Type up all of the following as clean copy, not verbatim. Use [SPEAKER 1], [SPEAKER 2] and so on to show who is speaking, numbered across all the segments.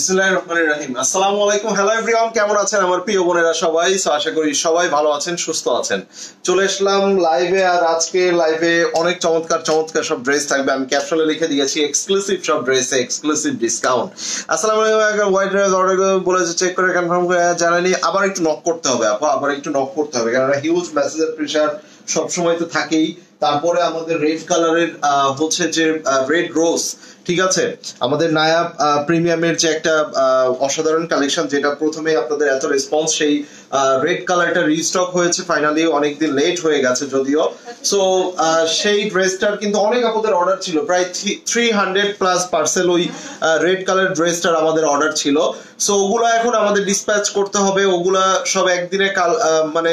[SPEAKER 1] বিসমিল্লাহির রহমানির রহিম। আসসালামু আলাইকুম। হ্যালো এভরিওয়ান, কেমন আছেন আমার প্রিয় বোনেরা সবাই? সো আশা করি সবাই ভালো আছেন, সুস্থ আছেন। চলে আসলাম লাইভে, আর আজকে লাইভে অনেক চমৎকার চমৎকার সব ড্রেস থাকবে। আমি ক্যাপশনে লিখে দিয়েছি এক্সক্লুসিভ সব ড্রেসে এক্সক্লুসিভ ডিসকাউন্ট। আসসালামু আলাইকুম। হোয়াইট ড্রেস অর্ডার বলেছে, চেক করে কনফার্ম করে জানানি। আবার একটু নক করতে হবে আপু, আবার একটু নক করতে হবে, কারণ হিউজ মেসেজের প্রেসার সবসময় তো থাকেই। তারপরে আমাদের রেড কালারের হচ্ছে যে রেড রোজ, ঠিক আছে, আমাদের নায়াব প্রিমিয়ামের যে একটা অসাধারণ কালেকশন, যেটা প্রথমে আপনাদের এত রেসপন্স, সেই রেড কালারটা রিস্টক হয়েছে ফাইনালি, অনেকদিন লেট হয়ে গেছে যদিও। সো সেই ড্রেসটার কিন্তু অনেক আপনাদের অর্ডার ছিল, প্রায় 300+ পার্সেল ওই রেড কালার ড্রেসটার আমাদের অর্ডার ছিল। সো ওগুলো এখন আমাদের ডিসপ্যাচ করতে হবে, ওগুলা সব একদিনে মানে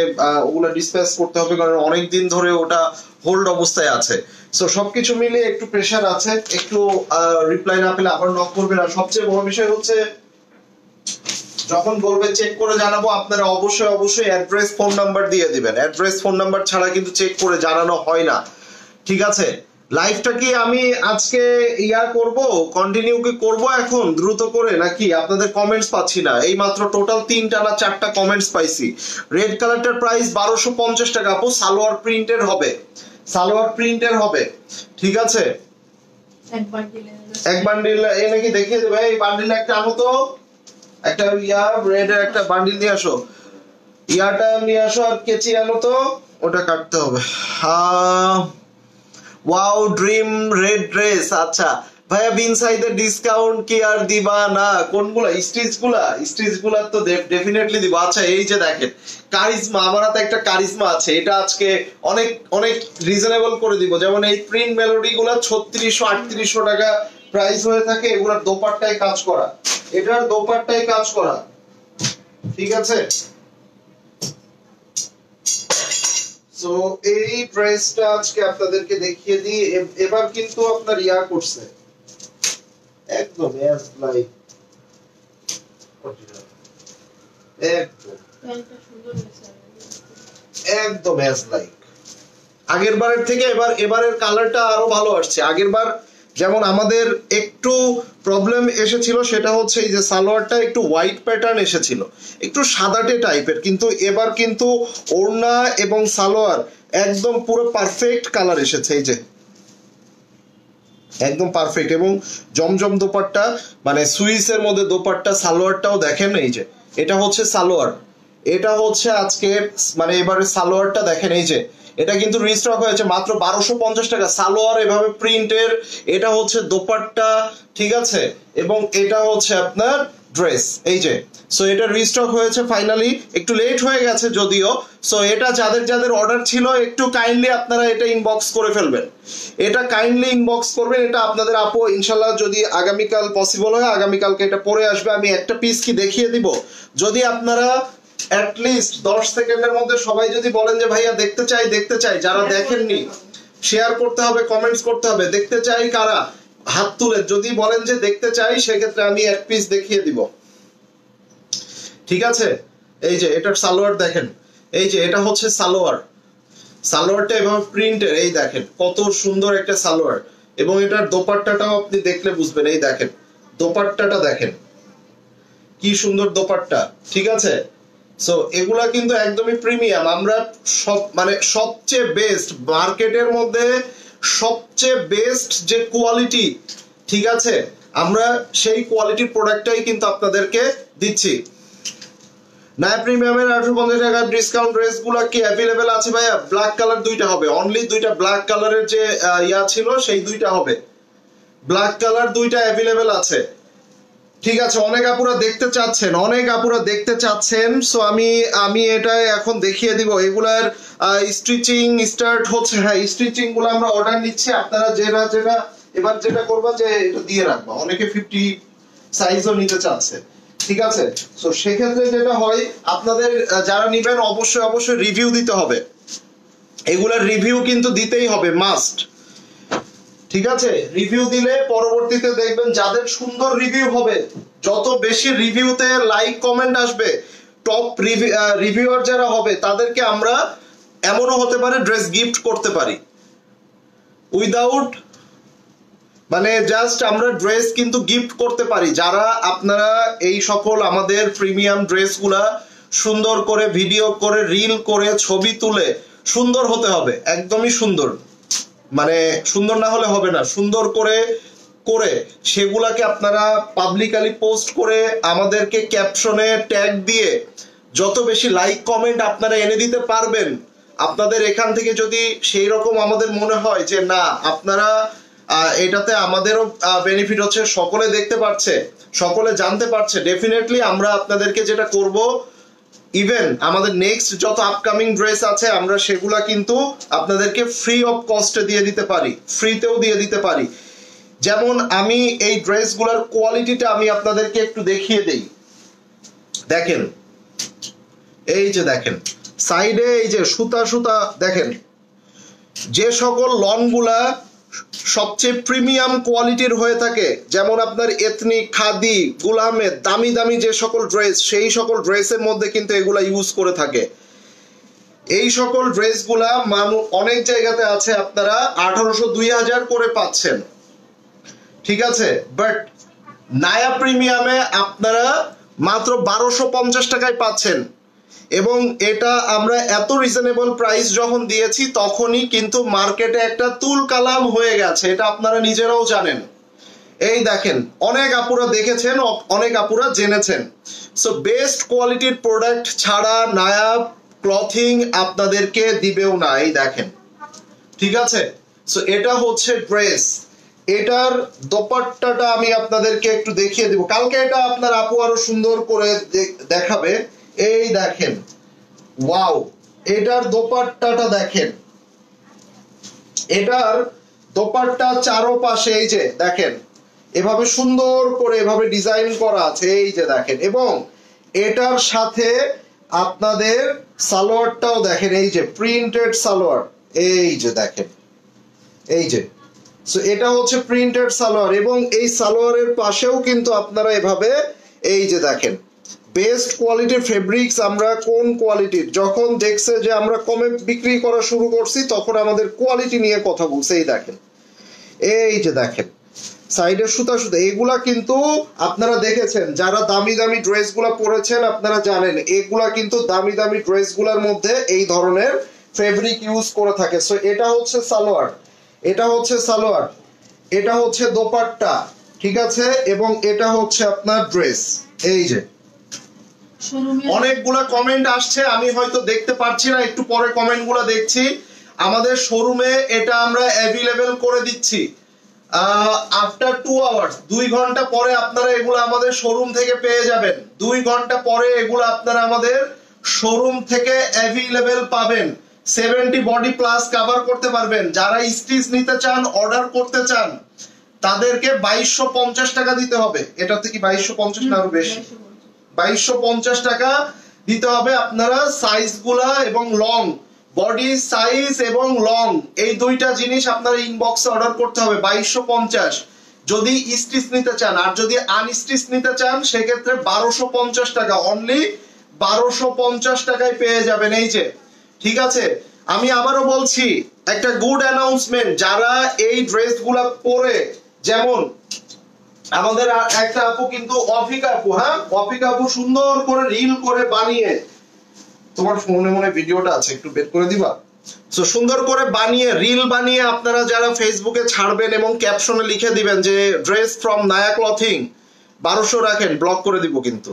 [SPEAKER 1] ওগুলা ডিসপ্যাচ করতে হবে, কারণ অনেকদিন ধরে ওটা হোল্ড অবস্থায় আছে। সো সবকিছু মিলে একটু প্রেসার আছে, একটু রিপ্লাই না পেলে আবার নক করবেন। আর সবচেয়ে বড় বিষয় হচ্ছে, যখন বলবে চেক করে জানাবো, আপনারা অবশ্যই অবশ্যই অ্যাড্রেস ফোন নাম্বার দিয়ে দিবেন। অ্যাড্রেস ফোন নাম্বার ছাড়া কিন্তু চেক করে জানানো হয় না, ঠিক আছে? লাইভটা কি আমি আজকে করব, কন্টিনিউ কি করব এখন দ্রুত করে, নাকি? আপনাদের কমেন্টস পাচ্ছি না। এই মাত্র টোটাল 3টা না 4টা কমেন্টস পাইছি। রেড কালারটার প্রাইস 1250 টাকা আপু, সালোয়ার প্রিন্টের হবে, সালোয়ার প্রিন্টের হবে, ঠিক আছে? এক বান্ডিল এই নাকি দেখিয়ে দেবে। এই বান্ডিল একটা আনো তো, একটা রেড এর একটা বান্ডিল নিয়ে আসো, ইয়াটা নিয়ে আসো, আর কেচি আনো তো, ওটা কাটতে হবে। Wow, dream red dress. আচ্ছা ভাইয়া, বিন সাইডের ডিসকাউন্ট কি আর দিবা না? কোনগুলা? স্টিচগুলা তো ডেফিনেটলি দিব। আচ্ছা এই যে দেখেন কারিজমা, আমার হাতে একটা কারিজমা আছে, এটা আজকে অনেক অনেক রিজনেবল করে দিব। যেমন এই প্রিন্ট মেলোডি গুলা 3600-3800 টাকা প্রাইস হয়ে থাকে, এগুলার দোপাট্টায় কাজ করা, এটার দোপাট্টায় কাজ করা, ঠিক আছে? সো এই ড্রেসটা আজকে আপনাদেরকে দেখিয়ে দিই। এবার কিন্তু আপনার করছে একদম এস লাইক, একদম এস লাইক আগের বারের থেকে এবারের কালারটা আরো ভালো আসছে। আগের বার যেমন আমাদের একটু প্রবলেম এসেছিল, সেটা হচ্ছে এই যে সালোয়ারটা একটু হোয়াইট প্যাটার্ন এসেছিল, একটু সাদাটে টাইপের, কিন্তু এবার কিন্তু ওড়না এবং সালোয়ার একদম পুরো পারফেক্ট কালার এসেছে। এই যে একদম পারফেক্ট, এবং জমজম দোপাট্টা, মানে সুইসের মধ্যে দোপাট্টা, সালোয়ারটাও দেখেন, এই যে এটা হচ্ছে সালোয়ার, এটা হচ্ছে আজকে মানে এবারে সালোয়ারটা দেখেন, এই যে এটা কিন্তু রিস্টক হয়েছে মাত্র 1250 টাকা, সালোয়ার এভাবে প্রিন্টের, এটা হচ্ছে দোপাট্টা, ঠিক আছে, এবং এটা হচ্ছে আপনার ড্রেস, এই যে। সো এটা রিস্টক হয়েছে ফাইনালি, একটু লেট হয়ে গেছে যদিও। সো এটা যাদের যাদের অর্ডার ছিল, একটু কাইন্ডলি আপনারা এটা ইনবক্স করে ফেলবেন, এটা কাইন্ডলি ইনবক্স করবেন। এটা আপনাদের আপু ইনশাল্লাহ যদি আগামীকাল পসিবল হয়, আগামীকালকে এটা পরে আসবে। আমি একটা পিস কি দেখিয়ে দিব, যদি আপনারা অ্যাটলিস্ট 10 সেকেন্ডের মধ্যে সবাই যদি বলেন যে ভাইয়া দেখতে চাই, যারা দেখেননি শেয়ার করতে হবে, কমেন্টস করতে হবে, দেখতে চাই কারা, হাত তুলে যদি বলেন যে দেখতে চাই, সেক্ষেত্রে আমি এক পিস দেখিয়ে দিব, ঠিক আছে? এই যে এটার সালোয়ার দেখেন, এই যে এটা হচ্ছে সালোয়ার, সালোয়ারটা এভাবে প্রিন্টের, এই দেখেন কত সুন্দর একটা সালোয়ার, এবং এটার দোপাট্টাটাও আপনি দেখলে বুঝবেন, এই দেখেন দোপাট্টাটা দেখেন কি সুন্দর দোপাট্টা, ঠিক আছে? সো এগুলা কিন্তু একদমই প্রিমিয়াম। আমরা সব মানে সবচেয়ে বেস্ট মার্কেটের মধ্যে, সবচেয়ে বেস্ট যে কোয়ালিটি, ঠিক আছে, আমরা সেই কোয়ালিটির প্রোডাক্টটাই কিন্তু আপনাদেরকে দিচ্ছি। নায়া প্রিমিয়ামের 850 টাকা ডিসকাউন্ট ড্রেস গুলা কি অ্যাভেলেবেল আছে ভাইয়া? ব্ল্যাক কালার দুইটা হবে, অনলি দুইটা ব্ল্যাক কালারের যে ছিল সেই দুইটা হবে, ব্ল্যাক কালার দুইটা অ্যাভেলেবেল আছে, ঠিক আছে? অনেক আপুরা দেখতে চাচ্ছেন, সো আমি এটা এখন দেখিয়ে দিব। এগুলার স্টিচিং স্টার্ট হচ্ছে, হ্যাঁ স্টিচিং গুলো আমরা অর্ডার নিচ্ছি। আপনারা যেটা এবার যেটা করবা যে এটা দিয়ে রাখবা, অনেকে 50 সাইজও নিতে চাচ্ছে, ঠিক আছে? সো সেক্ষেত্রে যেটা হয়, আপনাদের যারা নিবেন অবশ্যই রিভিউ দিতে হবে, এগুলার রিভিউ কিন্তু দিতেই হবে, মাস্ট, ঠিক আছে? রিভিউ দিলে পরবর্তীতে দেখবেন যাদের সুন্দর রিভিউ হবে, যত বেশি রিভিউতে লাইক কমেন্ট আসবে, টপ রিভিউয়ার যারা হবে, তাদেরকে আমরা এমনও হতে পারে ড্রেস গিফট করতে পারি উইদাউট মানে জাস্ট আমরা ড্রেস কিন্তু গিফট করতে পারি। যারা আপনারা এই সকল আমাদের প্রিমিয়াম ড্রেসগুলা সুন্দর করে ভিডিও করে রিল করে ছবি তুলে, সুন্দর হতে হবে, একদমই সুন্দর, মানে সুন্দর না হলে হবে না, সুন্দর করে করে সেগুলাকে আপনারা পাবলিকালি পোস্ট করে আমাদেরকে ক্যাপশনে ট্যাগ দিয়ে যত বেশি লাইক কমেন্ট আপনারা এনে দিতে পারবেন, আপনাদের এখান থেকে যদি সেই রকম আমাদের মনে হয় যে না আপনারা এটাতে আমাদেরও বেনিফিট হচ্ছে, সকলে দেখতে পাচ্ছে, সকলে জানতে পারছে, ডেফিনেটলি আমরা আপনাদেরকে যেটা করব, ইভেন আমাদের নেক্সট যত আপকামিং ড্রেস আছে আমরা সেগুলা কিন্তু আপনাদেরকে ফ্রি অফ কস্টে দিয়ে দিতে পারি, ফ্রিতেও দিয়ে দিতে পারি। যেমন আমি এই ড্রেসগুলোর কোয়ালিটিটা আমি আপনাদেরকে একটু দেখিয়ে দেই। দেখেন এই যে দেখেন সাইডে এই যে সুতা সুতা দেখেন, যে সকল লনগুলা সবচেয়ে প্রিমিয়াম কোয়ালিটির হয়ে থাকে, যেমন আপনার এথনিক, খাদি, গুলামের দামি দামি যে সকল ড্রেস, সেই সকল ড্রেসের মধ্যে কিন্তু এগুলা ইউজ করে থাকে। এই সকল ড্রেসগুলা অনেক জায়গাতে আছে আপনারা 1800-2000 করে পাচ্ছেন, ঠিক আছে, বাট নায়া প্রিমিয়ামে আপনারা মাত্র 1250 টাকায় পাচ্ছেন। এবং এটা আমরা এত রিজনেবল প্রাইস যখন দিয়েছি তখনই কিন্তু মার্কেটে একটা তুল কালাম হয়ে গেছে, এটা আপনারা নিজেরাও জানেন। এই দেখেন অনেক আপুরা দেখেছেন, অনেক আপুরা জেনেছেন। সো বেস্ট কোয়ালিটির প্রোডাক্ট ছাড়া নায়া ক্লথিং আপনাদেরকে দিবেও না। এই দেখেন, ঠিক আছে। সো এটা হচ্ছে ড্রেস, এটার দোপাট্টাটা আমি আপনাদেরকে একটু দেখিয়ে দিব, কালকে এটা আপনার আপু আরো সুন্দর করে দেখাবে। এই দেখেন, ওয়াও, এটার দোপাট্টাটা দেখেন, এটার দোপাট্টা চারপাশে এই যে দেখেন এভাবে সুন্দর করে এভাবে ডিজাইন করা আছে, এই যে দেখেন। এবং এটার সাথে আপনাদের সালোয়ারটাও দেখেন, এই যে প্রিন্টেড সালোয়ার, এই যে দেখেন, এই যে। সো এটা হচ্ছে প্রিন্টেড সালোয়ার, এবং এই সালোয়ারের পাশেও কিন্তু আপনারা এভাবে এই যে দেখেন বেস্ট কোয়ালিটির ফেব্রিক্স। আমরা কোন কোয়ালিটির, যখন দেখছে যে আমরা কমে বিক্রি করা শুরু করছি তখন আমাদের কোয়ালিটি নিয়ে কথা বলছে। এই দেখেন, এই যে দেখেন সাইডের সুতা সুতা, এগুলা কিন্তু আপনারা দেখেছেন, যারা দামি দামি ড্রেসগুলা পরেছেন আপনারা জানেন এগুলা কিন্তু দামি দামি ড্রেসগুলোর মধ্যে এই ধরনের ফেব্রিক ইউজ করে থাকে। সো এটা হচ্ছে সালোয়ার, এটা হচ্ছে সালোয়ার, এটা হচ্ছে দোপাট্টা, ঠিক আছে, এবং এটা হচ্ছে আপনার ড্রেস। এই যে অনেকগুলা কমেন্ট আসছে, আমি হয়তো দেখতে পাচ্ছি না, একটু পরে কমেন্টগুলো দেখছি। আমাদের শোরুমে এটা আমরা অ্যাভেলেবেল করে দিচ্ছি আফটার 2 আওয়ার্স, 2 ঘন্টা পরে আপনারা এগুলো আমাদের শোরুম থেকে পেয়ে যাবেন। 2 ঘন্টা পরে এগুলো আপনারা আমাদের শোরুম থেকে অ্যাভেলেবেল পাবেন। 70 বডি প্লাস কভার করতে পারবেন। যারা স্টিচ নিতে চান, অর্ডার করতে চান, তাদেরকে 2250 টাকা দিতে হবে। এটা থেকে 2250 না আরো বেশি, 2250 টাকা দিতে হবে। আপনারা সাইজগুলা এবং লং, বডি সাইজ এবং লং, এই দুইটা জিনিস আপনারা ইনবক্সে অর্ডার করতে হবে 2250 যদি স্টিচ নিতে চান। আর যদি আনস্টিচ নিতে চান সেক্ষেত্রে 1250 টাকা, অনলি 1250 টাকায় পেয়ে যাবেন। এই যে, ঠিক আছে। আমি আবারও বলছি, একটা গুড অ্যানাউন্সমেন্ট, যারা এই ড্রেসগুলা পরে, যেমন আমাদের একটা আপু কিন্তু অফিকা আপু, হ্যাঁ অফিকা আপু সুন্দর করে রিল করে বানিয়ে, তোমার মনে মনে ভিডিওটা আছে একটু বের করে দিবা। সো সুন্দর করে বানিয়ে রিল বানিয়ে আপনারা যারা ফেসবুকে ছাড়বেন এবং ক্যাপশনে লিখে দিবেন যে ড্রেস ফ্রম নায়া ক্লথিং, 1200 রাখেন, ব্লক করে দিব। কিন্তু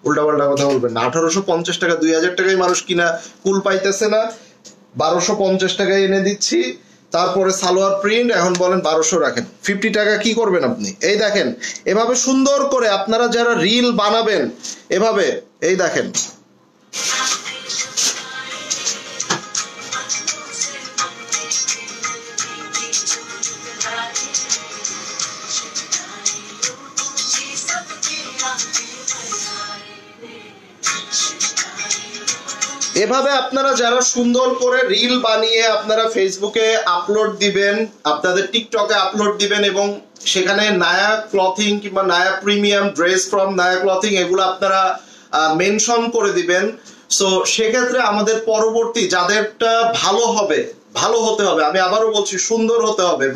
[SPEAKER 1] উল্টা পাল্টা কথা বলবেন না। 1850 টাকা, 2000 টাকায় মানুষ কিনা কুল পাইতেছে না, 1250 টাকায় এনে দিচ্ছি। তারপরে সালোয়ার প্রিন্ট, এখন বলেন 1200 রাখেন, 50 টাকা কি করবেন আপনি? এই দেখেন এভাবে সুন্দর করে আপনারা যারা রিল বানাবেন এভাবে, এই দেখেন এভাবে আপনারা যারা সুন্দর করে রিল বানিয়ে আপনারা ফেসবুকে আপলোড দিবেন, আপনাদের টিকটকে আপলোড দিবেন, এবং সেখানে নায়া ক্লথিং কিংবা নায়া প্রিমিয়াম ড্রেস ফ্রম নায়া ক্লথিং এগুলো আপনারা মেনশন করে দিবেন। সো সেক্ষেত্রে আমাদের পরবর্তী যাদেরটা ভালো হবে, ভালো হতে হবে, আমি আবারও বলছি সুন্দর হতে হবে,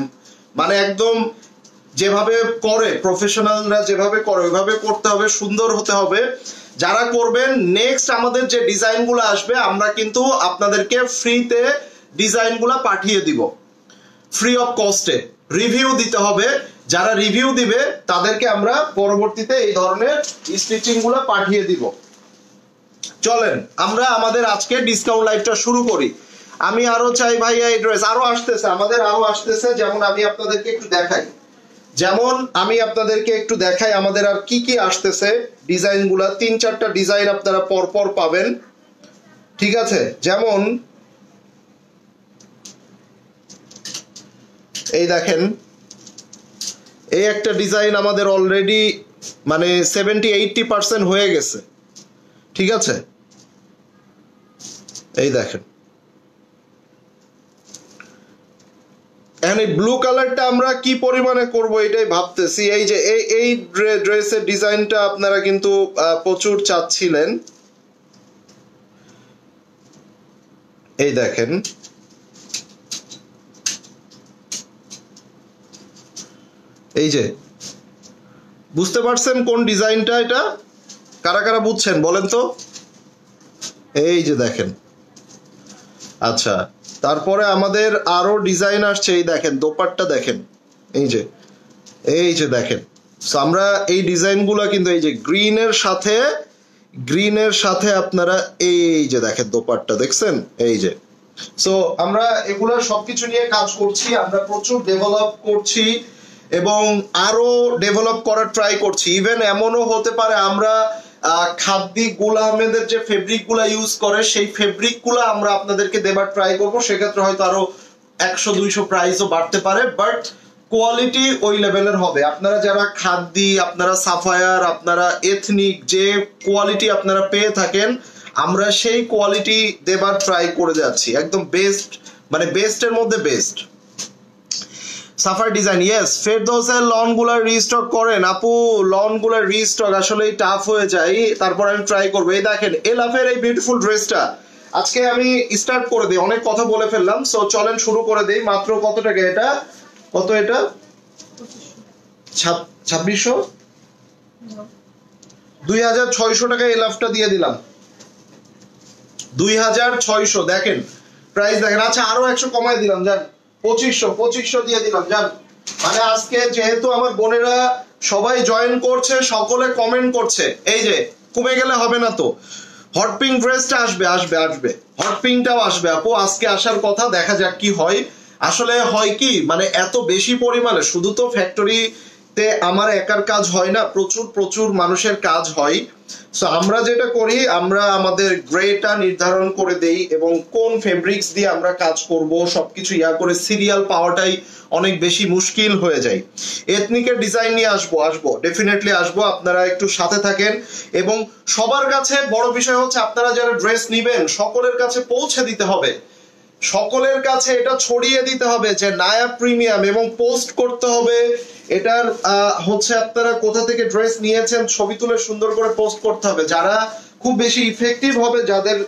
[SPEAKER 1] মানে একদম যেভাবে করে প্রফেশনালরা যেভাবে করে ওইভাবে করতে হবে, সুন্দর হতে হবে। যারা করবেন নেক্সট আমাদের যে ডিজাইনগুলো আসবে আমরা কিন্তু আপনাদেরকে ফ্রিতে ডিজাইনগুলো পাঠিয়ে দিব, ফ্রি অফ কস্টে। রিভিউ দিতে হবে, যারা রিভিউ দিবে তাদেরকে আমরা পরবর্তীতে এই ধরনের স্টিচিং গুলো পাঠিয়ে দিব। চলেন আমরা আমাদের আজকে ডিসকাউন্ট লাইভটা শুরু করি। আমি আরো চাই ভাইয়া এই ড্রেস আরো আসতেছে, আমাদের আরো আসতেছে। যেমন আমি আপনাদেরকে একটু দেখাই আমাদের আর কি কি আসতেছে ডিজাইন গুলা। 3-4টা ডিজাইন আপনারা পরপর পাবেন, ঠিক আছে? যেমন এই দেখেন, এই একটা ডিজাইন আমাদের অলরেডি মানে 70-80% হয়ে গেছে, ঠিক আছে? এই দেখেন, এই ব্লু কালারটা আমরা কি পরিমাণে করব এটাই ভাবতেছি। এই যে এই ড্রেসের ডিজাইনটা আপনারা কিন্তু প্রচুর চাচ্ছিলেন। এই দেখেন, এই যে বুঝতে পারছেন কোন ডিজাইনটা? এটা কারা কারা বুঝছেন বলেন তো? এই যে দেখেন। আচ্ছা, তারপরে আমাদের আরো ডিজাইন আসছে। এই দেখেন দোপাট্টা দেখেন, এই যে দেখেন। আমরা এই ডিজাইনগুলো কিন্তু এই যে গ্রিনের সাথে আপনারা এই যে দেখেন দোপাট্টা দেখছেন, এই যে। সো আমরা এগুলা সবকিছু নিয়ে কাজ করছি, আমরা প্রচুর ডেভেলপ করছি এবং আরো ডেভেলপ করার ট্রাই করছি। ইভেন এমনও হতে পারে আমরা খাদ্দি গুল আহমেদের যে ফেব্রিক গুলা ইউজ করে সেই ফেব্রিক গুলা আমরা আপনাদেরকে দেবার ট্রাই করবো। সেক্ষেত্রে হয়তো আরো 100-200 প্রাইসও বাড়তে পারে, বাট কোয়ালিটি ওই লেভেলের হবে। আপনারা যারা খাদ্দি, আপনারা সাফায়ার, আপনারা এথনিক যে কোয়ালিটি আপনারা পেয়ে থাকেন, আমরা সেই কোয়ালিটি দেবার ট্রাই করে যাচ্ছি, একদম বেস্ট, মানে বেস্টের মধ্যে বেস্ট। সাফার ডিজাইন, ইয়েস। ফেরদৌসের লন গুলার রিস্টক করেন আপু, লন গুলার রিস্টক আসলেই টাফ হয়ে যায়, তারপর আমি ট্রাই করবো। এই দেখেন এলাফের এই বিউটিফুল ড্রেসটা আজকে আমি স্টার্ট করে দিই, অনেক কথা বলে ফেললাম। সো চলেন শুরু করে দিই। মাত্র কত টাকা এটা? কত এটা? 2600, 2600 টাকা এলাফটা দিয়ে দিলাম, 2600। দেখেন প্রাইস দেখেন। আচ্ছা আরো 100 কমাই দিলাম, যান 2500 দিয়ে দিলাম, যান। মানে আজকে যেহেতু আমার বোনেরা সবাই জয়েন করছে, সকলে কমেন্ট করছে, এই যে কমে গেলে হবে না তো। হট পিঙ্ক ড্রেসটা আসবে, হট পিঙ্কটাও আসবে আপু, আজকে আসার কথা, দেখা যাক কি হয়। আসলে হয় কি, মানে এত বেশি পরিমাণে শুধু তো ফ্যাক্টরিতে আমার একার কাজ হয় না, প্রচুর মানুষের কাজ হয়। সো আমরা যেটা করি, আমরা আমাদের গ্রেটা নির্ধারণ করে দেই এবং কোন ফেব্রিক্স দিয়ে আমরা কাজ করব সবকিছু করে সিরিয়াল পাওয়াটাই অনেক বেশি মুশকিল হয়ে যায়। এথনিকের ডিজাইন নিয়ে আসবো, ডেফিনেটলি আসবো, আপনারা একটু সাথে থাকেন। এবং সবার কাছে বড় বিষয় হচ্ছে আপনারা যারা ড্রেস নিবেন সকলের কাছে পৌঁছে দিতে হবে, সকলের কাছে এটা ছড়িয়ে দিতে হবে যে নায়া প্রিমিয়াম, এবং পোস্ট করতে হবে এটার হচ্ছে আপনারা কোথা থেকে ড্রেস নিয়েছেন ছবি তুলে সুন্দর করে পোস্ট করতে হবে। যারা খুব বেশি ইফেক্টিভ হবে যাদের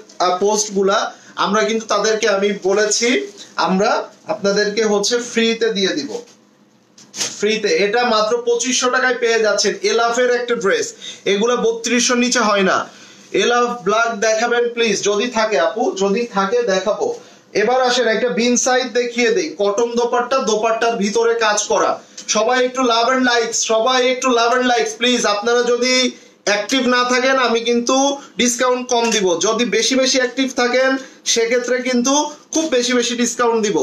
[SPEAKER 1] পোস্ট গুলা, আমরা কিন্তু তাদেরকে আমি বলেছি আমরা আপনাদেরকে হচ্ছে ফ্রিতে দিয়ে দিব, ফ্রিতে। এটা মাত্র 2500 টাকায় পেয়ে যাচ্ছেন এলাফের একটা ড্রেস। এগুলা 3200 নিচে হয় না। এলাফ ব্ল্যাক দেখাবেন প্লিজ, যদি থাকে আপু, যদি থাকে দেখাবো। এবার আসেন একটা বিন সাইড দেখিয়ে দেই, কটন দোপাট্টার ভিতরে কাজ করা। সবাই একটু লাভ এন্ড লাইকস, প্লিজ। আপনারা যদি অ্যাক্টিভ না থাকেন আমি কিন্তু ডিসকাউন্ট কম দিব, যদি বেশি অ্যাক্টিভ থাকেন সেক্ষেত্রে কিন্তু খুব বেশি ডিসকাউন্ট দিব,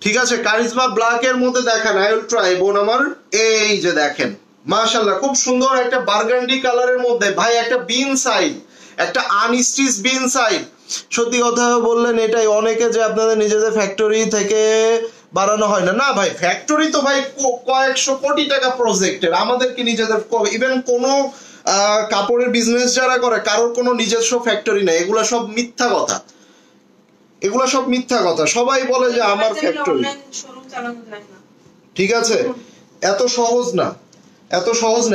[SPEAKER 1] ঠিক আছে? কারিজমা ব্ল্যাক এর মধ্যে দেখেন, আই উইল ট্রাই বোন আমার। এই যে দেখেন মাশাআল্লাহ, খুব সুন্দর একটা বার্গান্ডি কালারের মধ্যে ভাই, একটা বিন সাইড, একটা আনস্টিচ বিন সাইড। সত্যি কথা বললেন এটাই, অনেকে যে আপনাদের নিজেদের ফ্যাক্টরি থেকে বানানো হয় না, না ভাই, ফ্যাক্টরি তো ভাই কয়েকশো কোটি টাকা প্রজেক্টের, আমাদের কি নিজেদের? ইভেন কোন কাপড়ের বিজনেস যারা করে কারোর কোনো নিজস্ব ফ্যাক্টরি নেই, এগুলা সব মিথ্যা কথা, সবাই বলে যে আমার ফ্যাক্টরি, ঠিক আছে? এত সহজ না।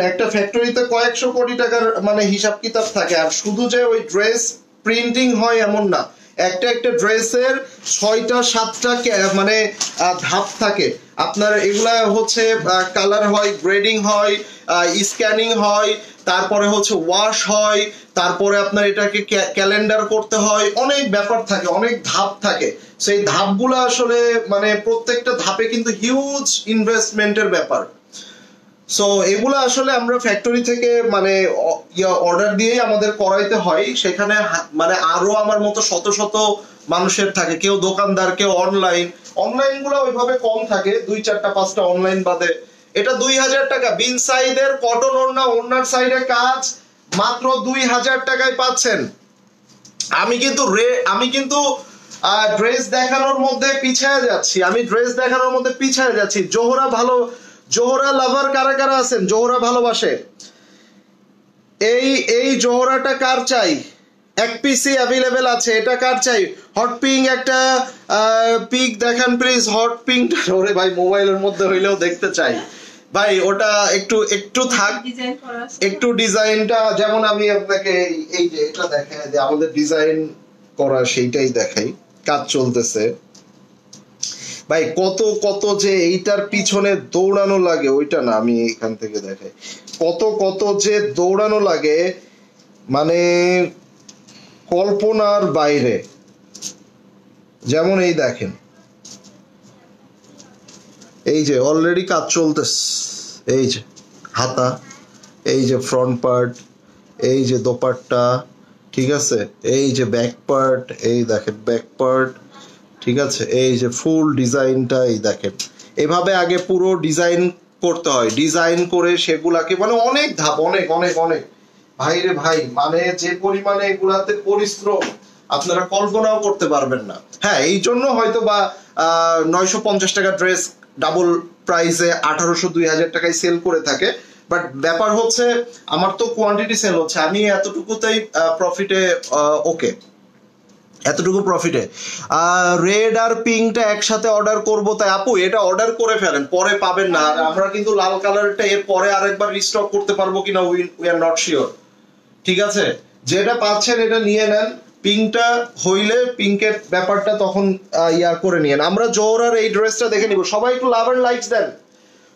[SPEAKER 1] একটা ফ্যাক্টরিতে কয়েকশো কোটি টাকার মানে হিসাব কিতাব থাকে। আর শুধু যে ওই ড্রেস প্রিন্টিং হয় এমন না, একটা ড্রেসের 6টা 7টা মানে ধাপ থাকে। আপনার এগুলা হচ্ছে কালার হয়, গ্রেডিং হয়, স্ক্যানিং হয়, তারপরে হচ্ছে ওয়াশ হয়, তারপরে আপনার এটাকে ক্যালেন্ডার করতে হয়, অনেক ব্যাপার থাকে, অনেক ধাপ থাকে। সেই ধাপগুলো আসলে মানে প্রত্যেকটা ধাপে কিন্তু হিউজ ইনভেস্টমেন্টের ব্যাপার। সো এগুলো আসলে আমরা ফ্যাক্টরি থেকে মানে অর্ডার দিয়েই আমাদের করাইতে হয়। সেখানে মানে আরো আমার মতো শত শত মানুষের থাকে, কেউ দোকানদার, কেউ অনলাইন গুলো ওইভাবে কম থাকে, 2-4-5টা অনলাইন বাদে। এটা 2000 টাকা বিন সাইডের কটন ওড়না, ওড়নার সাইডে কাজ মাত্র 2000 টাকায় পাচ্ছেন। আমি কিন্তু ড্রেস দেখানোর মধ্যে পিছায় যাচ্ছি, জোহরা লাভার কারা কারা আছেন, জোহরা ভালোবাসে, এই জোহরাটা কার চাই? এক পিসি অ্যাভেলেবেল আছে, এটা কার চাই? হট পিঙ্ক একটা পিক দেখান প্লিজ, হট পিঙ্ক। ওরে ভাই মোবাইলের মধ্যে হইলেও দেখতে চাই ভাই, ওটা একটু থাক, একটু ডিজাইনটা যেমন আমি আপনাকে এই যে এটা দেখাই, আমাদের ডিজাইন করা সেইটাই দেখাই, কাজ চলতেছে ভাই। কত কত যে এইটার পিছনে দৌড়ানো লাগে, ওইটা না, আমি এখান থেকে দেখাই কত যে দৌড়ানো লাগে, মানে কল্পনার বাইরে। যেমন এই দেখেন, এই যে অলরেডি কাজ চলতেছে, এই যে হাতা, এই যে ফ্রন্ট পার্ট, এই যে দোপাট্টা, ঠিক আছে, এই যে ব্যাক পার্ট, এই দেখেন ব্যাক পার্ট, ঠিক আছে, এই যে ফুল ডিজাইনটা, এই দেখেন। এভাবে আগে পুরো ডিজাইন করতে হয়, ডিজাইন করে সেগুলাকে মানে অনেক ধাপ, অনেক অনেক অনেক ভাই রে ভাই, মানে যে পরিমাণে এগুলাতে পরিশ্রম আপনারা কল্পনাও করতে পারবেন না। হ্যাঁ, এই জন্য হয়তো বা 950 টাকা ড্রেস ডাবল প্রাইসে 1800-2000 টাকায় সেল করে থাকে, বাট ব্যাপার হচ্ছে আমার তো কোয়ান্টিটি সেল হচ্ছে, আমি এতটুকুতেই প্রফিটে, ওকে, এতটুকু প্রফিটে। রেড আর পিঙ্কটা একসাথে অর্ডার করব, তাই আপু এটা অর্ডার করে ফেলেন, পরে পাবেন না। আর আমরা কিন্তু লাল কালারটা এর পরে আরেকবার রিস্টক করতে পারবো কিনা উই আর নট শিওর, ঠিক আছে। যেটা পাচ্ছেন এটা নিয়ে নেন, পিঙ্কটা হইলে পিঙ্কের ব্যাপারটা তখন ইয়ার করে নিয়েন। আমরা জোহরার এই ড্রেসটা দেখে নিব, সবাই একটু লাভ এন্ড লাইকস দেন,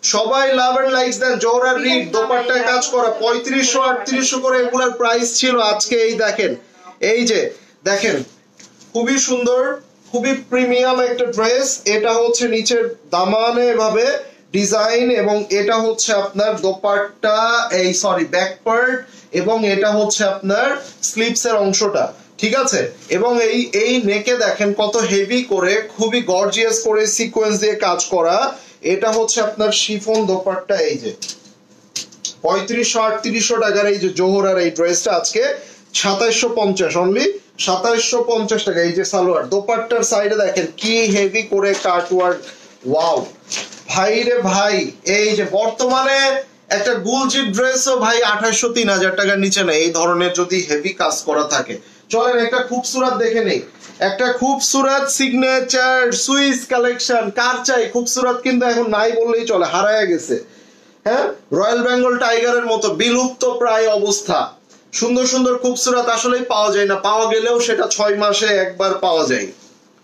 [SPEAKER 1] সবাই লাভ এন্ড লাইকস দেন। জোহরার রিড দোপাট্টায় কাজ করা 3500-3800 করে এগুলার প্রাইস ছিল, আজকে এই দেখেন, এই যে দেখেন, খুবই সুন্দর, খুবই প্রিমিয়াম একটা ড্রেস। এটা হচ্ছে নিচের দামানে এভাবে ডিজাইন, এবং এটা হচ্ছে আপনার দোপাট্টা, এই সরি ব্যাক পার্ট, এবং এটা হচ্ছে আপনার স্লিভস এর অংশটা, ঠিক আছে। এবং এই নেকে দেখেন কত হেভি করে, খুবই গর্জিয়াস করে সিকোয়েন্স দিয়ে কাজ করা। এটা হচ্ছে আপনার শিফন দোপাট্টা, এই যে 3500-3800 টাকার এই যে জোহরার এই ড্রেসটা আজকে 2750, অনলি 2750 টাকা। এই যে সালোয়ার, দোপাট্টার সাইডে দেখেন কি হেভি করে কাট ওয়ার্ক, ওয়াও ভাই রে ভাই। এই যে বর্তমানে একটা গুলজিট ড্রেসও ভাই 2800-3000 টাকার নিচে নেই, এই ধরনের যদি হেভি কাজ করা থাকে। চলেন একটা খুবসুরত দেখে নেই, একটা খুবসুরত সিগনেচার সুইস কালেকশন। কার চাই খুবসুরত? কিন্তু এখন নাই বললেই চলে, হারায় গেছে। হ্যাঁ, রয়্যাল বেঙ্গল টাইগারের মতো বিলুপ্ত প্রায় অবস্থা। সুন্দর সুন্দর খুবসুরত আসলেই পাওয়া যায় না, পাওয়া গেলেও সেটা 6 মাসে একবার পাওয়া যায়,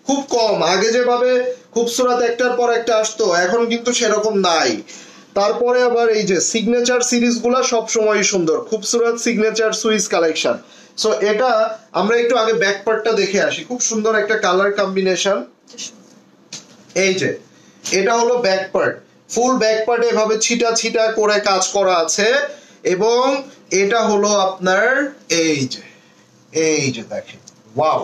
[SPEAKER 1] খুব কম। আগে যেভাবে খুবসুরত একটার পর একটা আসতো, এখন কিন্তু সেরকম নাই। তারপরে আবার এই যে সিগনেচার সিরিজ গুলা সবসময় সুন্দর, খুবসুরত সিগনেচার সুইস কালেকশন। সো এটা আমরা একটু আগে ব্যাক পার্টটা দেখে আসি, খুব সুন্দর একটা কালার কম্বিনেশন। এই যে এটা হলো ব্যাক পার্ট, ফুল ব্যাক পার্টে এভাবে ছিটা ছিটা করে কাজ করা আছে, এবং এটা হলো আপনার এই যে দেখেন, ওয়াও,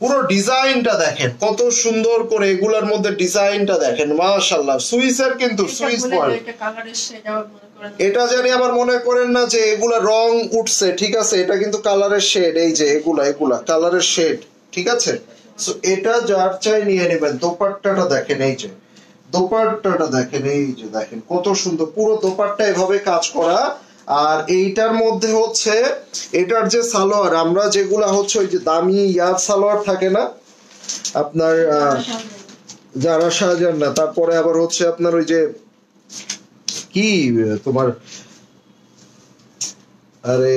[SPEAKER 1] পুরো ডিজাইনটা দেখেন কত সুন্দর করে, এগুলার মধ্যে ডিজাইনটা দেখেন, মাশাআল্লাহ। সুইসের কিন্তু সুইস পয়েন্ট, এটা জানি আবার মনে করেন না যে এগুলা রং উঠছে, ঠিক আছে, এটা কিন্তু কালারের শেড, এই যে এগুলা কালারের শেড, ঠিক আছে। সো এটা যার চাই নিয়ে নেবেন। দোপাট্টাটা দেখেন, এই যে দোপাট্টাটা দেখেন, এই যে দেখেন কত সুন্দর, পুরো দোপাট্টা এভাবে কাজ করা। আর এইটার মধ্যে হচ্ছে এটার যে সালোয়ার, আমরা যেগুলা হচ্ছে ওই যে দামি ইয়ার সালোয়ার থাকে না আপনার, যারা শাহজাহান না, তারপরে আবার হচ্ছে আপনার ওই যে কি তোমার, আরে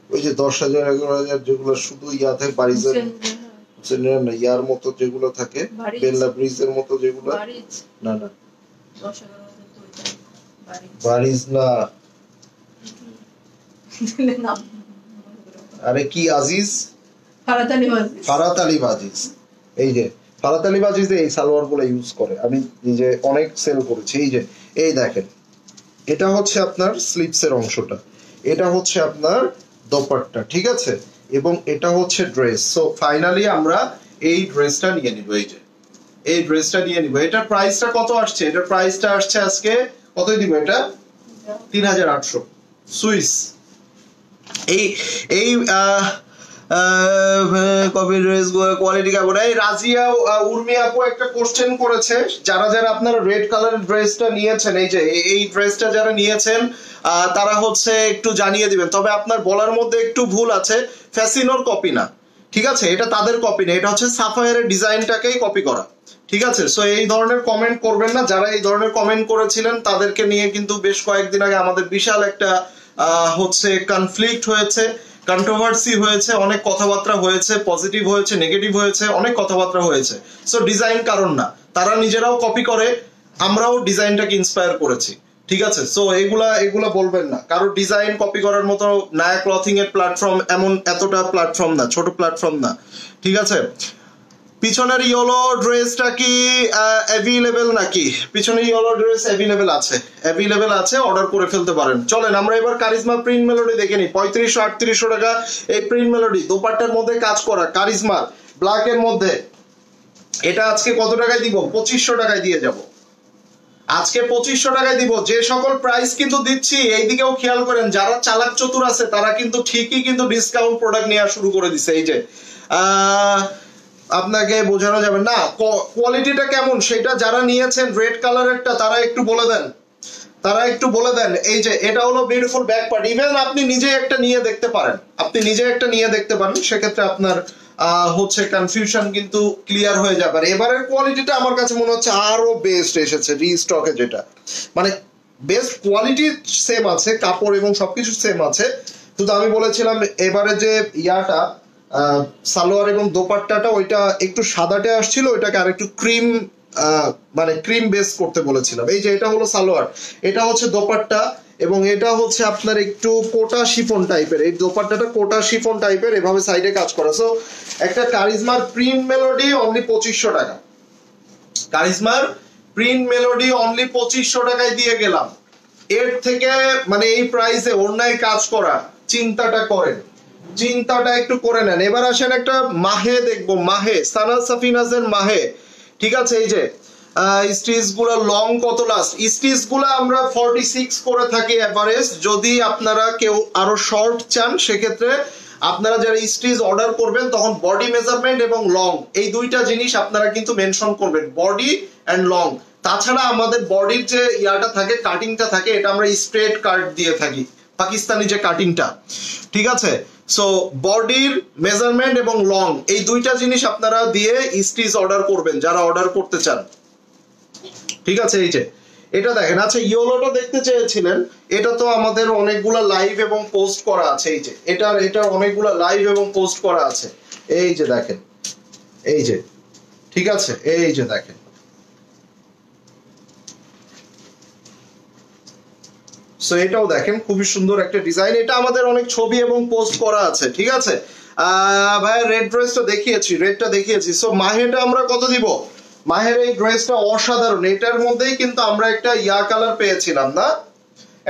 [SPEAKER 1] ওই যে 10,000-11,000 যেগুলো শুধু ইয়াতে বাড়িতে না ইয়ার মতো যেগুলো থাকে বেল্লা ব্রিজের মতো যেগুলো না না বারিজ না আরে কি আজিজ ফারাত আলী আজিজ এই যে ফারাত আলী আজিজ এই সালোয়ার গুলো ইউজ করে আমি নিজে অনেক সেল করেছি এই যে এই দেখেন এটা হচ্ছে আপনার স্লিপস এর অংশটা এটা হচ্ছে আপনার দোপাট্টা ঠিক আছে এবং এটা হচ্ছে ড্রেস সো ফাইনালি আমরা এই ড্রেসটা নিয়ে নিব এই যে এই ড্রেসটা নিয়ে নিব এটার প্রাইসটা কত আসছে এটার প্রাইসটা আসছে আজকে কতই দিব এটা 3800 সুইস এই এই কপি ড্রেস কোয়ালিটি কেমন এই রাজিয়া উর্মি আপু একটা কোশ্চেন করেছে যারা যারা আপনারা রেড কালারের ড্রেসটা নিয়েছেন এই যে এই ড্রেসটা যারা নিয়েছেন তারা হচ্ছে একটু জানিয়ে দিবেন তবে আপনার বলার মধ্যে একটু ভুল আছে ফ্যাসিনোর কপি না ঠিক আছে এটা তাদের কপি না এটা হচ্ছে সাফায়ারের ডিজাইনটাকেই কপি করা ঠিক আছে সো এই ধরনের কমেন্ট করবেন না যারা এই ধরনের কমেন্ট করেছিলেন তাদেরকে নিয়ে কিন্তু বেশ কয়েকদিন আগে আমাদের বিশাল একটা হচ্ছে কনফ্লিক্ট হয়েছে কন্ট্রোভার্সি হয়েছে অনেক কথাবার্তা হয়েছে পজিটিভ হয়েছে নেগেটিভ হয়েছে অনেক কথাবার্তা হয়েছে সো ডিজাইন কারণ না তারা নিজেরাও কপি করে আমরাও ডিজাইনটাকে ইন্সপায়ার করেছি ঠিক আছে সো এগুলা বলবেন না কারো ডিজাইন কপি করার মতো নায়া ক্লথিং এর প্ল্যাটফর্ম এমন এতটা প্ল্যাটফর্ম না ছোট প্ল্যাটফর্ম না ঠিক আছে পিছনের ইয়েলো ড্রেসটা কি অ্যাভেলেবল নাকি পিছনে ইয়েলো ড্রেস অ্যাভেলেবল আছে অর্ডার করে ফেলতে পারেন চলেন আমরা এবার কারিজমা প্রিন্ট মেলোডি দেখে নিই 3500-3800 টাকা এই প্রিন্ট মেলোডি দোপাট্টার মধ্যে কাজ করা কারিজমা ব্ল্যাক এর মধ্যে এটা আজকে কত টাকায় দিব 2500 টাকায় দিয়ে যাব আজকে 2500 টাকায় দিব যে সকল প্রাইস কিন্তু দিচ্ছি এইদিকেও খেয়াল করেন যারা চালাক চতুর আছে তারা কিন্তু ঠিকই কিন্তু ডিসকাউন্ট প্রোডাক্ট নেওয়া শুরু করে দিছে এই যে আপনাকে বোঝানো যাবে না কোয়ালিটিটা কেমন সেটা যারা নিয়েছেন রেড কালারেরটা তারা একটু বলে দেন এই যে এটা হলো বিউটিফুল ব্যাক পার্ট ইভেন আপনি নিজে একটা নিয়ে দেখতে পারেন সেক্ষেত্রে আপনার হচ্ছে কনফিউশন কিন্তু ক্লিয়ার হয়ে যাবে আর এবারের কোয়ালিটিটা আমার কাছে মনে হচ্ছে আরো বেস্ট এসেছে রিস্টকে যেটা মানে বেস্ট কোয়ালিটি সেম আছে কাপড় এবং সবকিছু সেম আছে কিন্তু আমি বলেছিলাম এবারে যে ইয়াটা সালোয়ার এবং দোপাট্টাটা ওইটা একটু সাদাটে আসছিল ওইটাকে আর একটু ক্রিম মানে ক্রিম বেস করতে বলেছিলাম এই যে এটা হলো সালোয়ার এটা হচ্ছে দোপাট্টা এবং এটা হচ্ছে আপনার একটু কোটা শিফন টাইপের এই দোপাট্টাটা কোটা শিফন টাইপের এভাবে সাইডে কাজ করা সো একটা কারিজমার প্রিন্ট মেলোডি অনলি 2500 টাকা কারিজমার প্রিন্ট মেলোডি অনলি 2500 টাকায় দিয়ে গেলাম এর থেকে মানে এই প্রাইসে অন্যায় কাজ করা চিন্তাটা একটু করে নেন এবার আসেন একটা মাহে দেখবো মাহে সানা সাফিনাজের মাহে ঠিক আছে এই যে স্টিচ গুলা লং কত লাস্ট স্টিচ গুলা আমরা 46 করে থাকি এভারেজ যদি আপনারা কেউ আরো শর্ট চান সেক্ষেত্রে আপনারা যারা স্টিচ অর্ডার করবেন তখন বডি মেজারমেন্ট এবং লং এই দুইটা জিনিস আপনারা কিন্তু মেনশন করবেন বডি এন্ড লং তাছাড়া আমাদের বডির যে ইয়াটা থাকে কাটিংটা থাকে এটা আমরা স্ট্রেট কাট দিয়ে থাকি পাকিস্তানি যে কাটিংটা ঠিক আছে সো বডির মেজারমেন্ট এবং লং এই দুইটা জিনিস আপনারা দিয়ে স্টিচ অর্ডার করবেন যারা অর্ডার করতে চান ঠিক আছে এই যে এটা দেখেন আচ্ছা ইয়েলোটা দেখতে চেয়েছিলেন এটা তো আমাদের অনেকগুলা লাইভ এবং পোস্ট করা আছে এই যে এটা অনেকগুলা লাইভ এবং পোস্ট করা আছে এই যে দেখেন এই যে ঠিক আছে এই যে দেখেন সো এটাও দেখেন খুবই সুন্দর একটা ডিজাইন এটা আমাদের অনেক ছবি এবং পোস্ট করা আছে ঠিক আছে ভাই রেড ড্রেসটা দেখিয়েছি সো মাহেটা আমরা কত দিব মাহের এই ড্রেসটা অসাধারণ এটার মধ্যেই কিন্তু আমরা একটা ইয়া কালার পেয়েছিলাম না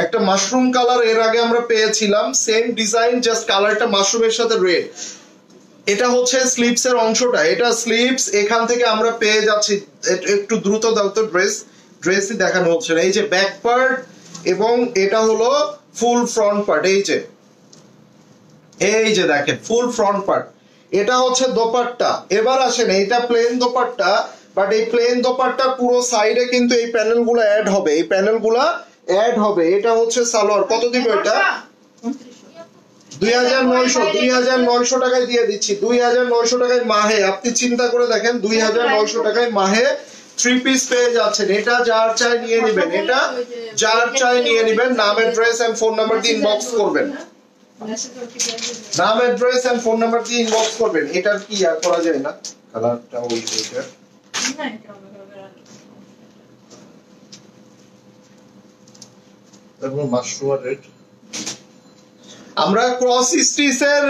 [SPEAKER 1] একটা মাশরুম কালার এর আগে আমরা পেয়েছিলাম সেম ডিজাইন জাস্ট কালারটা মাশরুমের সাথে রেড এটা হচ্ছে স্লিপস এর অংশটা এটা স্লিপস এখান থেকে আমরা পেয়ে যাচ্ছি একটু দ্রুত দাও তো ড্রেসই দেখানো হচ্ছে না এই যে ব্যাক পার্ট এবং এটা হলো ফুল ফ্রন্ট পার্ট এই যে দেখেন ফুল ফ্রন্ট পার্ট এটা হচ্ছে দোপাট্টা এবার আসেন এটা প্লেন দোপাট্টা বাট এই প্লেন দোপাট্টা পুরো সাইডে কিন্তু এই প্যানেলগুলো অ্যাড হবে এটা হচ্ছে সালোয়ার কত দিব এটা 2900 টাকায় দিয়ে দিচ্ছি 2900 টাকায় মাহে আপনি চিন্তা করে দেখেন 2900 টাকায় মাহে 3 পিস পেয়ে যাচ্ছেন এটা যার চাই নিয়ে নেবেন নাম এড্রেস এন্ড ফোন নাম্বার দিয়ে ইনবক্স করবেন নাম অ্যাড্রেস এন্ড ফোন নাম্বার দিয়ে ইনবক্স করবেন। এটার কি আর করা যায় না, কালারটা ওই এটা তারপর মাশরুম রেড। আমরা ক্রস স্টিচের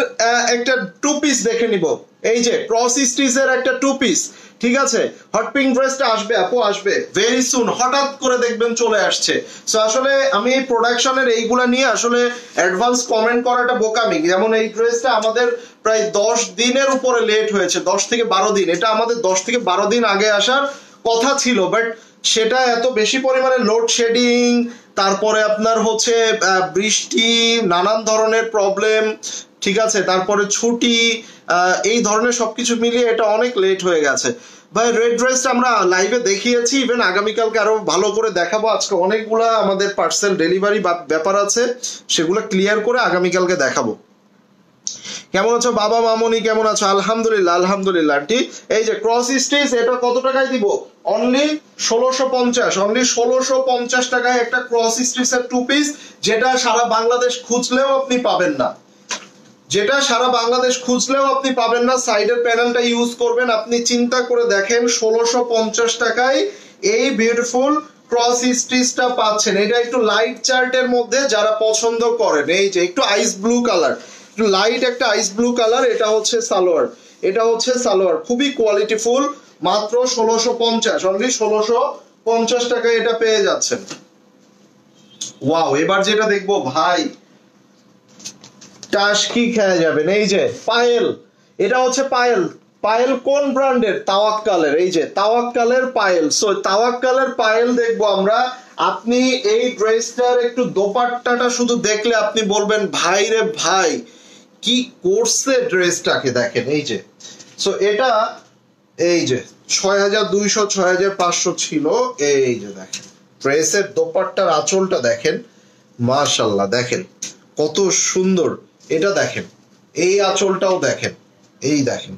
[SPEAKER 1] একটা টু পিস দেখে নিব। এই যে ক্রস স্টিচের একটা টু পিস, ঠিক আছে। হট পিঙ্ক ড্রেসটা আসবে আপু, আসবে ভেরি সুন, হঠাৎ করে দেখবেন চলে আসছে। সো আসলে আমি প্রোডাকশনের এইগুলা নিয়ে আসলে অ্যাডভান্স কমেন্ট করাটা বোকামি। যেমন এই ড্রেসটা আমাদের প্রায় 10 দিনের উপরে লেট হয়েছে, 10 থেকে 12 দিন। এটা আমাদের 10 থেকে 12 দিন আগে আসার কথা ছিল, বাট সেটা এত বেশি পরিমাণে লোডশেডিং, তারপরে আপনার হচ্ছে বৃষ্টি, নানান ধরনের প্রবলেম, ঠিক আছে, তারপরে ছুটি, এই ধরনের সবকিছু মিলিয়ে এটা অনেক লেট হয়ে গেছে। ভাই রেড ড্রেসটা আমরা লাইভে দেখিয়েছি, ইভেন আগামীকালকে আরো ভালো করে দেখাবো। আজকে অনেকগুলা আমাদের পার্সেল ডেলিভারি ব্যাপার আছে, সেগুলো ক্লিয়ার করে আগামীকালকে দেখাবো। কেমন আছো বাবা মামনি, কেমন আছো? আলহামদুলিল্লাহ আলহামদুলিল্লাহ আন্টি। এই যে ক্রস স্টিচ, এটা কত টাকায় দিব? অনলি 1650, অনলি 1650 টাকায় একটা ক্রস স্টিচের টু পিস, যেটা সারা বাংলাদেশ খুঁজলেও আপনি পাবেন না, যেটা সারা বাংলাদেশ খুঁজলেও আপনি পাবেন না। সাইডের প্যানেলটা ইউজ করবেন, আপনি চিন্তা করে দেখেন 1650 টাকায় এই বিউটিফুল ক্রস স্টিচটা পাচ্ছেন। এটা একটু লাইট চার্টের মধ্যে যারা পছন্দ করেন, এই যে একটু আইস ব্লু কালার, লাইট একটা আইস ব্লু কালার, এটা হচ্ছে সালোয়ার, এটা হচ্ছে সালোয়ার, খুবই কোয়ালিটিফুল, মাত্র 1650, অনলি 1650 টাকায় এটা পেয়ে যাচ্ছেন। ওয়াও, এবার যেটা দেখবো ভাই টাসকি খেয়ে যাবেন। এই যে পায়েল, এটা হচ্ছে পায়েল। পায়েল কোন ব্র্যান্ডের? তাওয়াক্কালের। এই যে তাওয়াক্কালের পায়েল। সো তাওয়াক্কালের পায়েল দেখবো আমরা। আপনি এই ড্রেসটার একটু দোপাট্টাটা শুধু দেখলে আপনি বলবেন ভাই রে ভাই কি করছে ড্রেসটাকে, দেখেন এই যে। সো এটা এই যে 6200 6500 ছিল। এই যে দেখেন ড্রেসের দোপাট্টার আঁচলটা দেখেন, মাশাআল্লাহ, দেখেন কত সুন্দর। এটা দেখেন, এই আঁচলটাও দেখেন, এই দেখেন,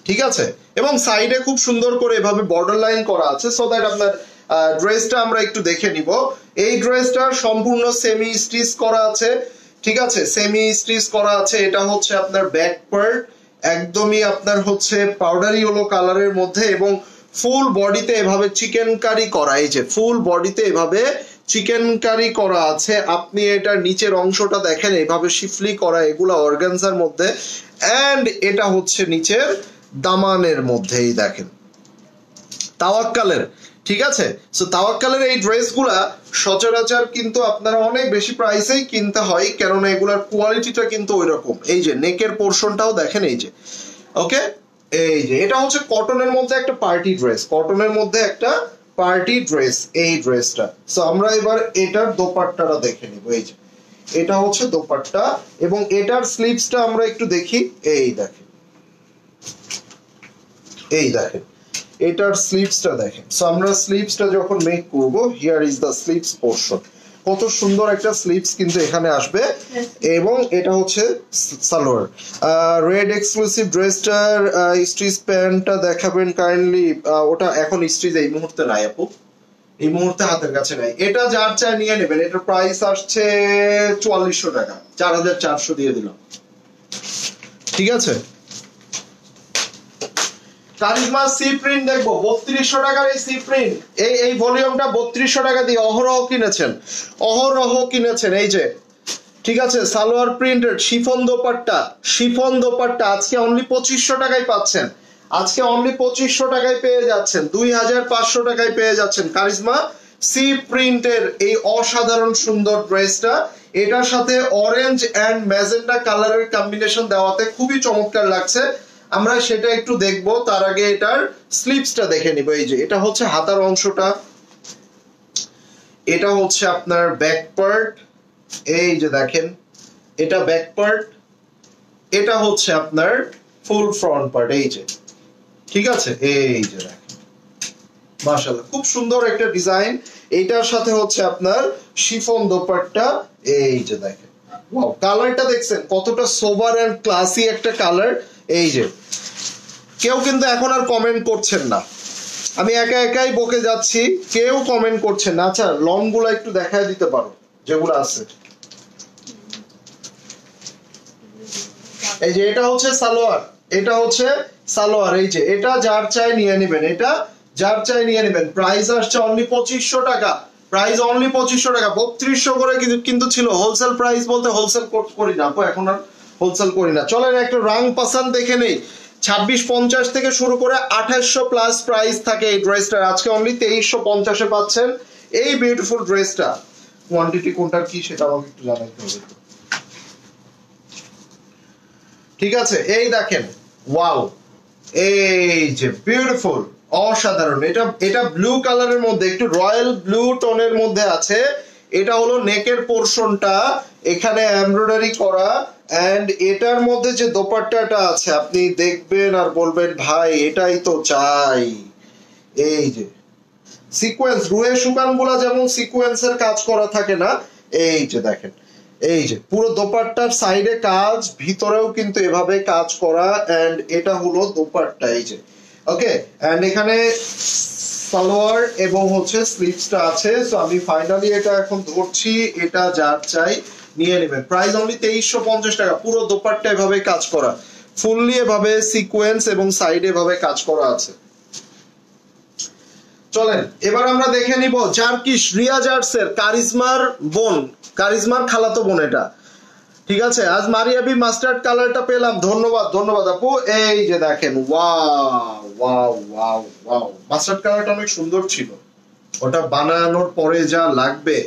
[SPEAKER 1] ঠিক আছে। এবং সাইডে খুব সুন্দর করে এভাবে বর্ডার লাইন করা আছে, সো দ্যাট আপনার ড্রেসটা আমরা একটু দেখে নিব। এই ড্রেসটার সম্পূর্ণ সেমি স্টিচ করা আছে, ঠিক আছে, সেমি স্টিচ করা আছে। এটা হচ্ছে আপনার ব্যাক পার্ট, একদমই আপনার হচ্ছে পাউডারি ইয়েলো কালারের মধ্যে, এবং ফুল বডিতে এভাবে চিকেন কারি করা। এই যে ফুল বডিতে এভাবে চিকেন কারি করা আছে। আপনি এটার নিচের অংশটা দেখেন এভাবে শিফলি করা, এগুলা অর্গানজার মধ্যে, এন্ড এটা হচ্ছে নিচের দামানের মধ্যেই দেখেন তাওয়াক্কালের, ঠিক আছে। সো তাওয়াক্কালের এই ড্রেসগুলা সচরাচর কিন্তু আপনারা অনেক বেশি প্রাইসেই কিনতে হয়, কেননা এগুলার কোয়ালিটিটা কিন্তু ওইরকম। এই যে নেকের পোর্শনটাও দেখেন, এই যে ওকে, এই যে এটা হচ্ছে কটনের মধ্যে একটা পার্টি ড্রেস, কটনের মধ্যে একটা পার্টি ড্রেস এই ড্রেসটা। সো আমরা এবার এটার দোপাট্টাটা দেখে নিব। এই যে এটা হচ্ছে দোপাট্টা, এবং এটার স্লিভসটা আমরা একটু দেখি। এই দেখেন, এই দেখেন এটার স্লিভসটা দেখেন। সো আমরা স্লিভসটা যখন মেক করব, here is the sleeves portion, কত সুন্দর একটা স্লিভস কিন্তু এখানে আসবে। এবং এটা হচ্ছে সালোয়ার। রেড এক্সক্লুসিভ ড্রেসটার স্টিচ প্যান্টটা দেখাবেন কাইন্ডলি। ওটা এখন স্টিচ এই মুহূর্তে নাই আপু, এই মুহূর্তে হাতের কাছে নাই। এটা যার চাই নিয়ে নেবেন। এটার প্রাইস আসছে 4400 টাকা, 4400 দিয়ে দিলাম, ঠিক আছে। কারিজমা সি প্রিন্ট দেখবো 3200 টাকার এই সি প্রিন্ট, এই ভলিউমটা 3200 টাকা দিয়ে অহরহ কিনেছেন, অহরহ কিনেছেন। এই যে ঠিক আছে, salwar printed chiffon dupatta, chiffon dupatta আজকে অনলি 2500 টাকায় পাচ্ছেন, আজকে অনলি 2500 টাকায় পেয়ে যাচ্ছেন, 2500 টাকায় পেয়ে যাচ্ছেন কারিজমা সি প্রিন্টের এই অসাধারণ সুন্দর ড্রেসটা। এটার সাথে অরেঞ্জ এন্ড ম্যাজেন্টা কালারের কম্বিনেশন দেওয়াতে খুবই চমৎকার লাগছে। আমরা সেটা একটু দেখব, তার আগে এটার স্লিভসটা দেখে নিব। এই যে এটা হচ্ছে হাতার অংশটা, এটা হচ্ছে আপনার ব্যাক পার্ট, এই যে দেখেন এটা ব্যাক পার্ট, এটা হচ্ছে আপনার ফুল ফ্রন্ট পার্ট, এই যে ঠিক আছে। এই যে দেখেন মাশাআল্লাহ খুব সুন্দর একটা ডিজাইন। এটার সাথে হচ্ছে আপনার শিফন দোপাট্টা, এই যে দেখেন ওয়াও, কালারটা দেখছেন কতটা সোবার এন্ড ক্লাসি একটা কালার। এই যে কেউ কিন্তু এখন আর কমেন্ট করছেন না, আমি একা একাই বকে যাচ্ছি, কেউ কমেন্ট করছেন না। আচ্ছা লং গুলা একটু দেখায় দিতে পারো যেগুলো আছে। এই যে এটা হচ্ছে সালোয়ার, এটা হচ্ছে সালোয়ার। এই যে এটা যার চাই নিয়ে নেবেন, এটা যার চাই নিয়ে নেবেন। প্রাইস আসছে অনলি 2500 টাকা, প্রাইস অনলি 2500 টাকা। 3200 করে কিন্তু ছিল। হোলসেল প্রাইস বলতে হোলসেল করি না, এখন আর হোলসেল করি না। চলেন একটা রাং পাসান দেখে নেই। 2650 থেকে শুরু করে 2800 প্লাস প্রাইস থাকে এই ড্রেসটা। আজকে অনলি 2350 পাচ্ছেন এই বিউটিফুল ড্রেসটা। কোয়ান্টিটি কোনটা কি সেটা আমাকে একটু জানাতে হবে। ঠিক আছে, এই দেখেন, ওয়াও, এই যে বিউটিফুল, অসাধারণ। এটা ব্লু কালারের মধ্যে, একটু রয়্যাল ব্লু টোনের মধ্যে আছে। এটা হলো নেকের পোরশনটা, এখানে এমব্রয়ডারি করা। এন্ড এটার মধ্যে যে দোপাট্টাটা আছে আপনি দেখবেন আর বলবেন ভাই এটাই তো চাই। এই যে সিকোয়েন্স, রুহে সুকান গুলা যেমন সিকোয়েন্সের কাজ করা থাকে না, এই যে দেখেন, এই যে পুরো দোপাট্টার সাইডে কাজ, ভিতরেও কিন্তু এভাবে কাজ করা। এন্ড এটা হলো দোপাট্টা, এই যে ওকে। এন্ড এখানে সালোয়ার এবং হচ্ছে স্লিভসটা আছে। সো আমি ফাইনালি এটা এখন ধরছি, এটা যার চাই নিয়ে নেবেন। প্রাইস অনলি 2350 টাকা। পুরো দোপাট্টা এভাবে কাজ করা, ফুললি এভাবে সিকোয়েন্স এবং সাইডে এভাবে কাজ করা আছে। চলেন এবার আমরা দেখে নিব জার্কিশ, রিয়া জার্সের কারিজমার বোন, কারিজমার খালাতো বোন এটা। ঠিক আছে, আজ মারিয়াবি মাস্টার্ড কালারটা পেলাম। ধন্যবাদ, ধন্যবাদ আপু। এই যে দেখেন, wow wow wow wow, mustard কালারটা অনেক সুন্দর ছিল, ওটা বানানোর পরে যা লাগবে।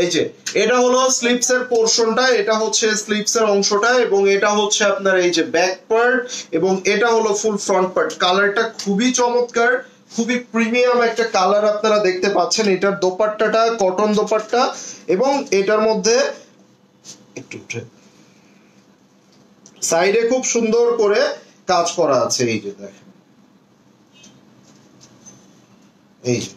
[SPEAKER 1] এই যে এটা হলো স্লিপস এর পোরশনটা, এটা হচ্ছে স্লিপস এর অংশটা, এবং এটা হচ্ছে আপনার এই যে ব্যাক পার্ট, এবং এটা হলো ফুল ফ্রন্ট পার্ট। কালারটা খুবই চমৎকার, খুবই প্রিমিয়াম একটা কালার আপনারা দেখতে পাচ্ছেন। এটার দোপাট্টাটা কটন দোপাট্টা, এবং এটার মধ্যে একটু সাইডে খুব সুন্দর করে কাজ করা আছে। এই যে দেখেন, এই যে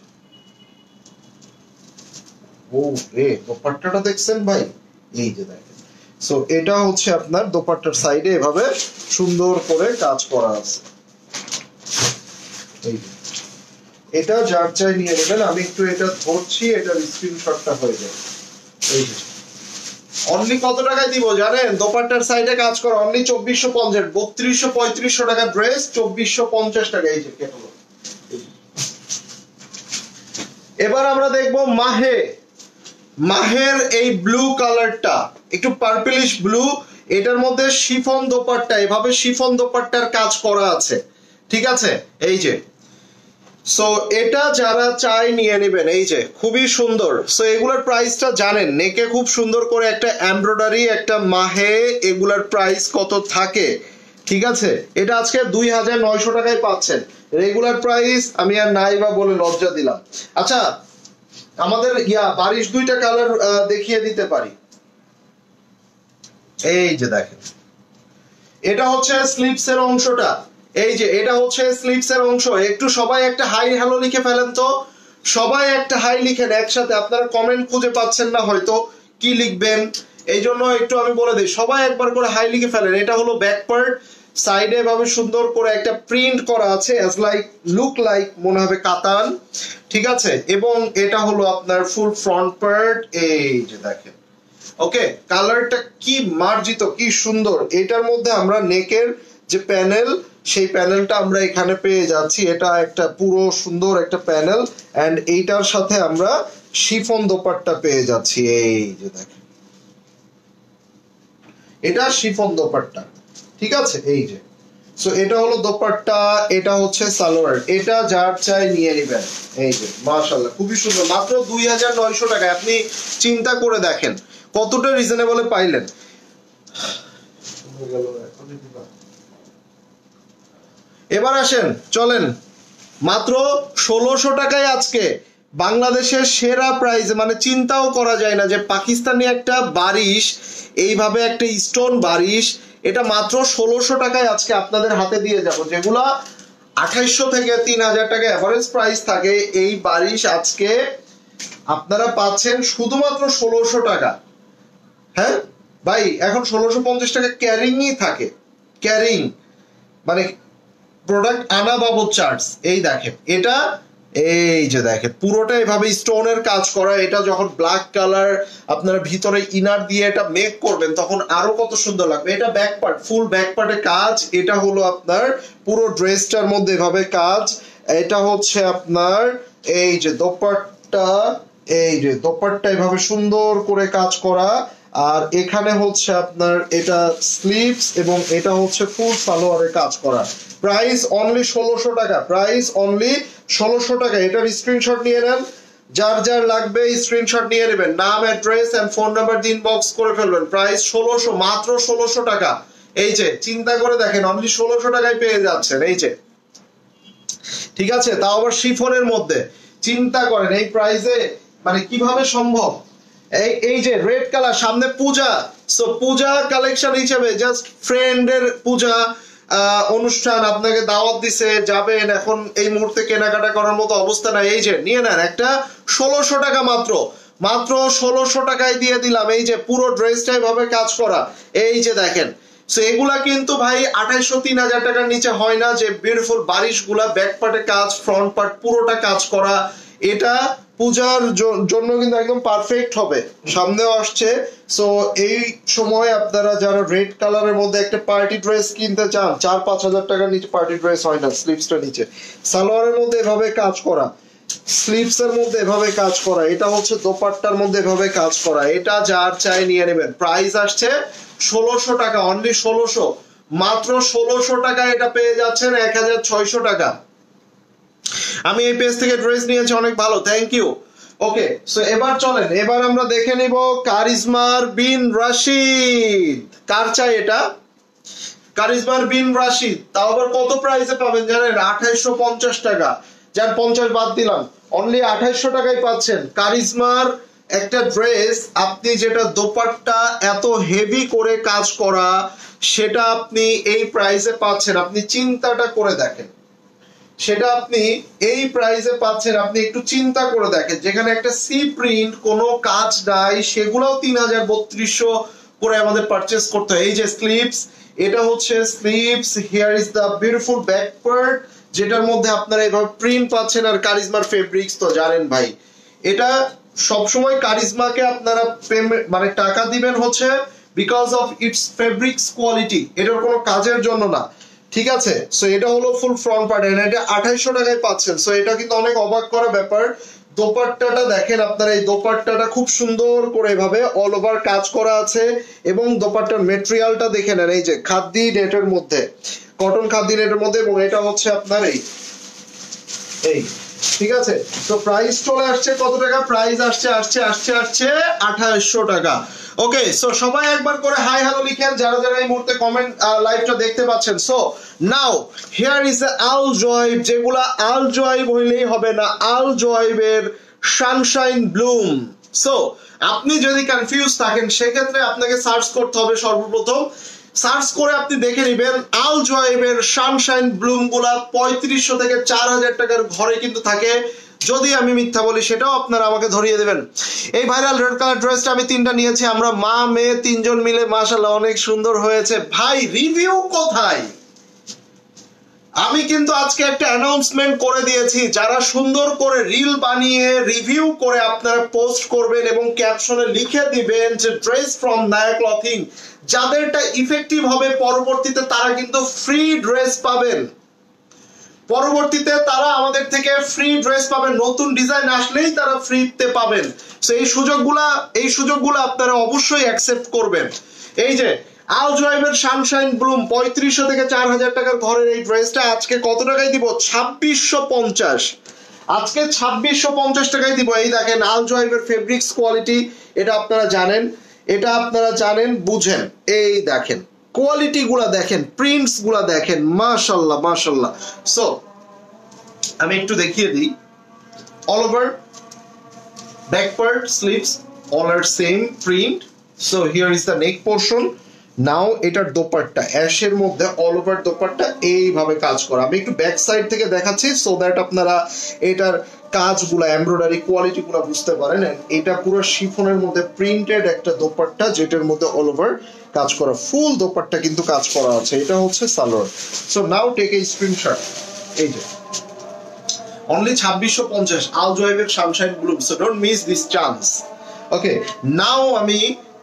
[SPEAKER 1] ও রে, দোপাট্টাটা দেখছেন ভাই, এই যে দেখেন। সো এটা হচ্ছে আপনার দোপাট্টার সাইডে এভাবে সুন্দর করে কাজ করা আছে। এই যে এটা যার চাই নিয়ে নেবেন। আমি একটু এটা ধরছি, এটার স্ক্রিনশটটা হয়ে যাবে। এই যে অনলি কত টাকায় দিব জানেন? দোপাট্টার সাইডে কাজ করা অনলি 2450। 3200-3500 টাকা ড্রেস, 2450 টাকা। এই যে ক্যাটালগ। এবার আমরা দেখব মাহে, মাহের এই ব্লু কালারটা, একটু পার্পলিশ ব্লু। এটার মধ্যে শিফন দোপাট্টা, এভাবে শিফন দোপাট্টার কাজ করা আছে। ঠিক আছে, এই যে সো এটা যারা চাই নিয়ে নেবেন। এই যে খুবই সুন্দর। সো এগুলোর প্রাইসটা জানেন, নেকে খুব সুন্দর করে একটা এমব্রয়ডারি, একটা মাহে, এগুলার প্রাইস কত থাকে। ঠিক আছে, এটা আজকে 2900 টাকায় পাচ্ছেন। রেগুলার প্রাইস আমি আর নাই বা বলে লজ্জা দিলাম। আচ্ছা, আমাদের বারিশ দুইটা কালার দেখিয়ে দিতে পারি। এই যে দেখেন, এটা হচ্ছে স্লিপস এর অংশটা। এই যে এটা হচ্ছে স্লিপস এর অংশ। একটু সবাই একটা হাই হ্যালো লিখে ফেলেন তো, সবাই একটা হাই লিখেন একসাথে। আপনারা কমেন্ট খুঁজে পাচ্ছেন না হয়তো, কি লিখবেন, এই জন্য একটু আমি বলে দিই, সবাই একবার করে হাই লিখে ফেলেন। এটা হলো ব্যাক পার্ট, সাইডে ভাবে সুন্দর করে একটা প্রিন্ট করা আছে, অ্যাজ লাইক লুক লাইক মনে হবে কাতান। ঠিক আছে, এবং এটা হলো আপনার ফুল ফ্রন্ট পার্ট। এই যে দেখেন, ওকে, কালারটা কি মার্জিত, কি সুন্দর। এটার মধ্যে আমরা নেকের যে প্যানেল, সেই প্যানেলটা আমরা এখানে পেয়ে যাচ্ছি। এটা একটা পুরো সুন্দর একটা প্যানেল। এন্ড এইটার সাথে আমরা শিফন দোপাট্টা পেয়ে যাচ্ছি। এই যে দেখেন, এটা শিফন দোপাট্টা। ঠিক আছে, এই যে সো এটা হলো দোপাট্টা, এটা হচ্ছে সালোয়ার। এটা যার চাই নিয়ে নেবেন। এই যে মাশাআল্লাহ, খুবই সুন্দর। মাত্র 2900 টাকা। আপনি চিন্তা করে দেখেন কতটা রিজনেবলে পাইলেন। এবার আসেন, চলেন, মাত্র 1600 টাকায় আজকে বাংলাদেশের সেরা প্রাইস। মানে চিন্তাও করা যায় না যে পাকিস্তানি একটা বারিশ, এইভাবে একটা স্টোন বারিশ, এটা মাত্র 1600 টাকায় আজকে আপনাদের হাতে দিয়ে যাব। যেগুলা 2800 থেকে 3000 টাকা এভারেজ প্রাইস থাকে, এই বারিশ আজকে আপনারা পাচ্ছেন শুধুমাত্র 1600 টাকা। হ্যাঁ ভাই, এখন 1650 টাকা ক্যারিংই থাকে, ক্যারিং মানে প্রোডাক্ট আনা বাবদ চার্জ। এই দেখেন, এটা এই যে দেখেন পুরোটা এভাবে স্টোনের কাজ করা। এটা যখন ব্ল্যাক কালার আপনারা ভিতরে ইনার দিয়ে এটা মেক করবেন তখন আরো কত সুন্দর লাগবে। এটা ব্যাক পার্ট, ফুল ব্যাক পার্টে কাজ। এটা হলো আপনার পুরো ড্রেসটার মধ্যে এভাবে কাজ। এটা হচ্ছে আপনার এই যে দোপাট্টা, এই যে দোপাট্টা এভাবে সুন্দর করে কাজ করা। আর এখানে হচ্ছে আপনার এটা স্লিভস এবং এটা হচ্ছে ফুল সালোয়ারে কাজ করা। প্রাইস অনলি 1600 টাকা, প্রাইস অনলি 1600 টাকা। এটার স্ক্রিনশট নিয়ে নেন, যার যার লাগবে স্ক্রিনশট নিয়ে নেবেন, নাম অ্যাড্রেস এন্ড ফোন নাম্বার দিয়ে ইনবক্স করে ফেলবেন। প্রাইস 1600, মাত্র 1600 টাকা। এই যে চিন্তা করে দেখেন অনলি 1600 টাকায় পেয়ে যাচ্ছেন। এই যে ঠিক আছে, তাও আবার শিফনের মধ্যে। চিন্তা করেন এই প্রাইসে মানে কিভাবে সম্ভব। এই যে রেড কালার, সামনে পূজা, সো পূজা কালেকশন হিসেবে জাস্ট ফ্রেন্ডের পূজা অনুষ্ঠান, আপনাকে দাওয়াত দিছে, যাবেন, এখন এই মুহূর্তে কেনাকাটা করার মতো অবস্থা নাই। এই যে নিয়ে নেন একটা 1600 টাকা, মাত্র মাত্র 1600 টাকায় দিয়ে দিলাম। এই যে পুরো ড্রেসটা এভাবে কাজ করা। এই যে দেখেন, সো এগুলা কিন্তু ভাই 2800-3000 টাকার নিচে হয় না। যে বিউটিফুল বারিশ গুলা, ব্যাক পার্টে কাজ, ফ্রন্ট পার্ট পুরোটা কাজ করা। এটা পূজার জন্য কিন্তু একদম পারফেক্ট হবে, সামনেও আসছে। সো এই সময় আপনারা যারা রেড কালারের মধ্যে একটা পার্টি ড্রেস কিনতে চান, 4-5 হাজার টাকার নিচে পার্টি ড্রেস হয় না। স্লিভসটা নিচে সালোয়ারের মধ্যে এভাবে কাজ করা, স্লিভস এর মধ্যে এভাবে কাজ করা, এটা হচ্ছে দোপাট্টার মধ্যে এভাবে কাজ করা। এটা যার চাই নিয়ে নেবেন। প্রাইস আসছে 1600 টাকা, অনলি 1600, মাত্র 1600 টাকা এটা পেয়ে যাচ্ছেন 1600 টাকা। আমি এই পেজ থেকে ড্রেস নিয়েছি, অনেক ভালো, থ্যাংক ইউ। ওকে, সো এবার চলেন, এবার আমরা দেখে নিব কারিজমার বিন রাশিদ। কার চাই এটা? কারিজমার বিন রাশিদ। তাও আবার কত প্রাইসে পাবেন জানেন? 2850 টাকা। যার 50 বাদ দিলাম, অনলি 2800 টাকায় পাচ্ছেন কারিজমার একটা ড্রেস। আপনি যেটা দোপাট্টা এত হেভি করে কাজ করা, সেটা আপনি এই প্রাইসে পাচ্ছেন। আপনি চিন্তাটা করে দেখেন, সেটা আপনি এই প্রাইসে পাচ্ছেন। আপনি একটু চিন্তা করে দেখেন, যেখানে একটা সি প্রিন্ট কোনো কাজ নাই, সেগুলোও 3300 করে আমাদের পারচেস করতে হয়। এই যে স্লিভস, এটা হচ্ছে sleeves, here is the beautiful back part, যেটার মধ্যে আপনারা এভাবে প্রিন্ট পাচ্ছেন। আর কারিজমার ফেব্রিক্স তো জানেন ভাই, এটা সবসময় কারিজমাকে আপনারা মানে টাকা দিবেন হচ্ছে because of its fabrics quality, এটার কোনো কাজের জন্য না। ঠিক আছে, সো এটা হলো ফুল ফ্রন্ট পার্ট, এটা 2800 টাকায় পাচ্ছেন। সো এটা কিন্তু অনেক অবাক করা ব্যাপার। দোপাট্টাটা দেখেন আপনারা, এই দোপাট্টাটা খুব সুন্দর করে এভাবে অল ওভার কাজ করা আছে। এবং দোপাট্টার মেটেরিয়ালটা দেখে নেন, এই যে খাদি নেটের মধ্যে, কটন খাদি নেটের মধ্যে। এবং এটা হচ্ছে আপনার এই ঠিক আছে। তো প্রাইস চলে আসছে কত টাকা? প্রাইস আসছে 2800 টাকা। ওকে, সো সবাই একবার করে হাই হ্যালো লিখেন যারা যারা এই মুহূর্তে কমেন্ট লাইভটা দেখতে পাচ্ছেন। সো নাও হিয়ার ইজ আল জয়েব, যেগুলা আল জয়েব হইলেই হবে না, আল জয়েবের সানশাইন ব্লুম। সো আপনি যদি কনফিউজ থাকেন, সেক্ষেত্রে আপনাকে সার্চ করতে হবে। সর্বপ্রথম সার্চ করে আপনি দেখে নেবেন আল জয়েবের সানশাইন ব্লুম গুলা 3500 থেকে 4000 টাকার ঘরে কিন্তু থাকে। যদি আমি মিথ্যা বলি সেটাও আপনারা আমাকে ধরিয়ে দেবেন। এই ভাইরাল রেড কালার ড্রেসটা আমি 3টা নিয়েছি, আমরা মা মেয়ে 3জন মিলে, মাশাআল্লাহ অনেক সুন্দর হয়েছে। ভাই রিভিউ কোথায়? আমি কিন্তু আজকে একটা অ্যানাউন্সমেন্ট করে দিয়েছি, যারা সুন্দর করে রিল বানিয়ে রিভিউ করে আপনারা পোস্ট করবেন এবং ক্যাপশনে লিখে দিবেন যে ড্রেস ফ্রম নায়া ক্লথিং, যাদেরটা ইফেক্টিভ হবে পরবর্তীতে তারা কিন্তু ফ্রি ড্রেস পাবেন। পরবর্তীতে তারা আমাদের থেকে ফ্রি ড্রেস পাবেন, নতুন ডিজাইন আসলেই তারা ফ্রিতে পাবেন। সো এই সুযোগগুলো আপনারা অবশ্যই অ্যাকসেপ্ট করবেন। এই যে আল জয়েবের সানশাইন ব্লুম 3500 থেকে 4000 টাকার ঘরের এই ড্রেসটা আজকে কত টাকায় দিব? 2650। আজকে 2650 টাকায় দিব। এই দেখেন আল জয়েবের ফেব্রিক্স কোয়ালিটি, এটা আপনারা জানেন, বুঝেন। এই দেখেন কোয়ালিটি গুলা দেখেন, প্রিন্টস গুলা দেখেন, মাশাআল্লাহ মাশাআল্লাহ। সো আমি একটু দেখিয়ে দিই। All over back part, sleeves all are same print. So here is the neck portion. নাও এটার দোপাট্টা অ্যাশের মধ্যে অল ওভার দোপাট্টা এইভাবে কাজ করা। আমি একটু ব্যাক সাইড থেকে দেখাচ্ছি সো দ্যাট আপনারা এটার কাজগুলো, এমব্রয়ডারি কোয়ালিটি গুলো বুঝতে পারেন। এটা পুরো শিফনের মধ্যে প্রিন্টেড একটা দোপাট্টা, যেটার মধ্যে অল ওভার কাজ করা, ফুল দোপাট্টা কিন্তু কাজ করা আছে। এটা হচ্ছে salwar. So now take a screenshot. এই যে অনলি 2650 আলজয়েবের sunshine bloom, so don't miss this chance. Okay, now আমি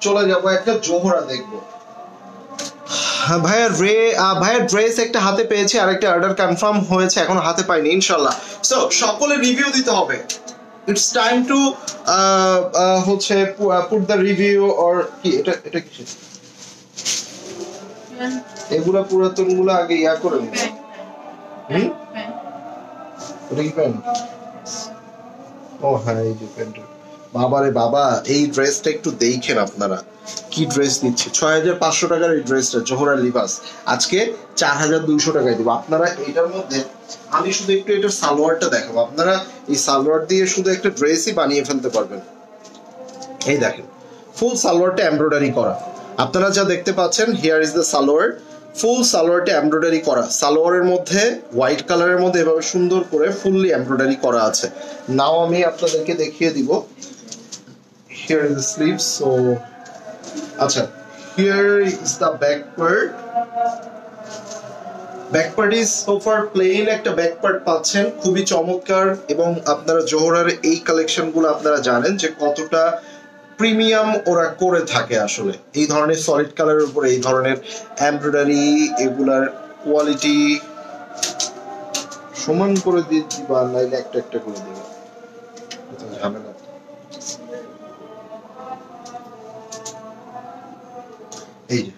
[SPEAKER 1] চলে যাব একটা জোহরা দেখবো। ভাইয়ার ড্রেস একটা হাতে পেয়েছি, আরেকটা অর্ডার কনফার্ম হয়েছে, এখনো হাতে পাইনি ইনশাআল্লাহ। সো সকলে রিভিউ দিতে হবে, ইটস টাইম টু হচ্ছে পুট দ্য রিভিউ অর কি এটা এটা কি এগুলা পুরাতন গুলো আগে ইয়া করে নিন। এটা কি প্যান্ট? ও হ্যাঁ, এই যে প্যান্ট। বাবারে বাবা, এই ড্রেসটা একটু দেখেন আপনারা, কি ড্রেস দিচ্ছে। 6500 টাকার এই ড্রেসটা জোহরা লিবাস আজকে 4200 টাকায় দিব। আপনারা এটার মধ্যে আমি শুধু একটু এটার সালোয়ারটা দেখাবো, আপনারা এই সালোয়ার দিয়ে শুধু একটা ড্রেসই বানিয়ে ফেলতে পারবেন। এই দেখেন, ফুল সালোয়ারটা এমব্রয়ডারি করা, আপনারা যা দেখতে পাচ্ছেন, হিয়ার ইজ দ্য সালোয়ার। ফুল সালোয়ারটা এমব্রয়ডারি করা, সালোয়ারের মধ্যে হোয়াইট কালারের মধ্যে এভাবে সুন্দর করে ফুললি এমব্রয়ডারি করা আছে। নাও আমি আপনাদেরকে দেখিয়ে দিব। Here is the sleeves. So আচ্ছা, here is the back part. Back part is so far plain একটা ব্যাক পার্ট পাচ্ছেন, খুবই চমৎকার। এবং আপনারা জোহরার এই কালেকশনগুলো আপনারা জানেন যে কতটা প্রিমিয়াম ওরা করে থাকে আসলে। এই ধরনের সলিড কালারের উপরে এই ধরনের এমব্রয়ডারি, এগুলার কোয়ালিটি সমান করে দিয়ে দিবা, নাইলে একটা একটা করে দিবা, ঝামেলা। এই যে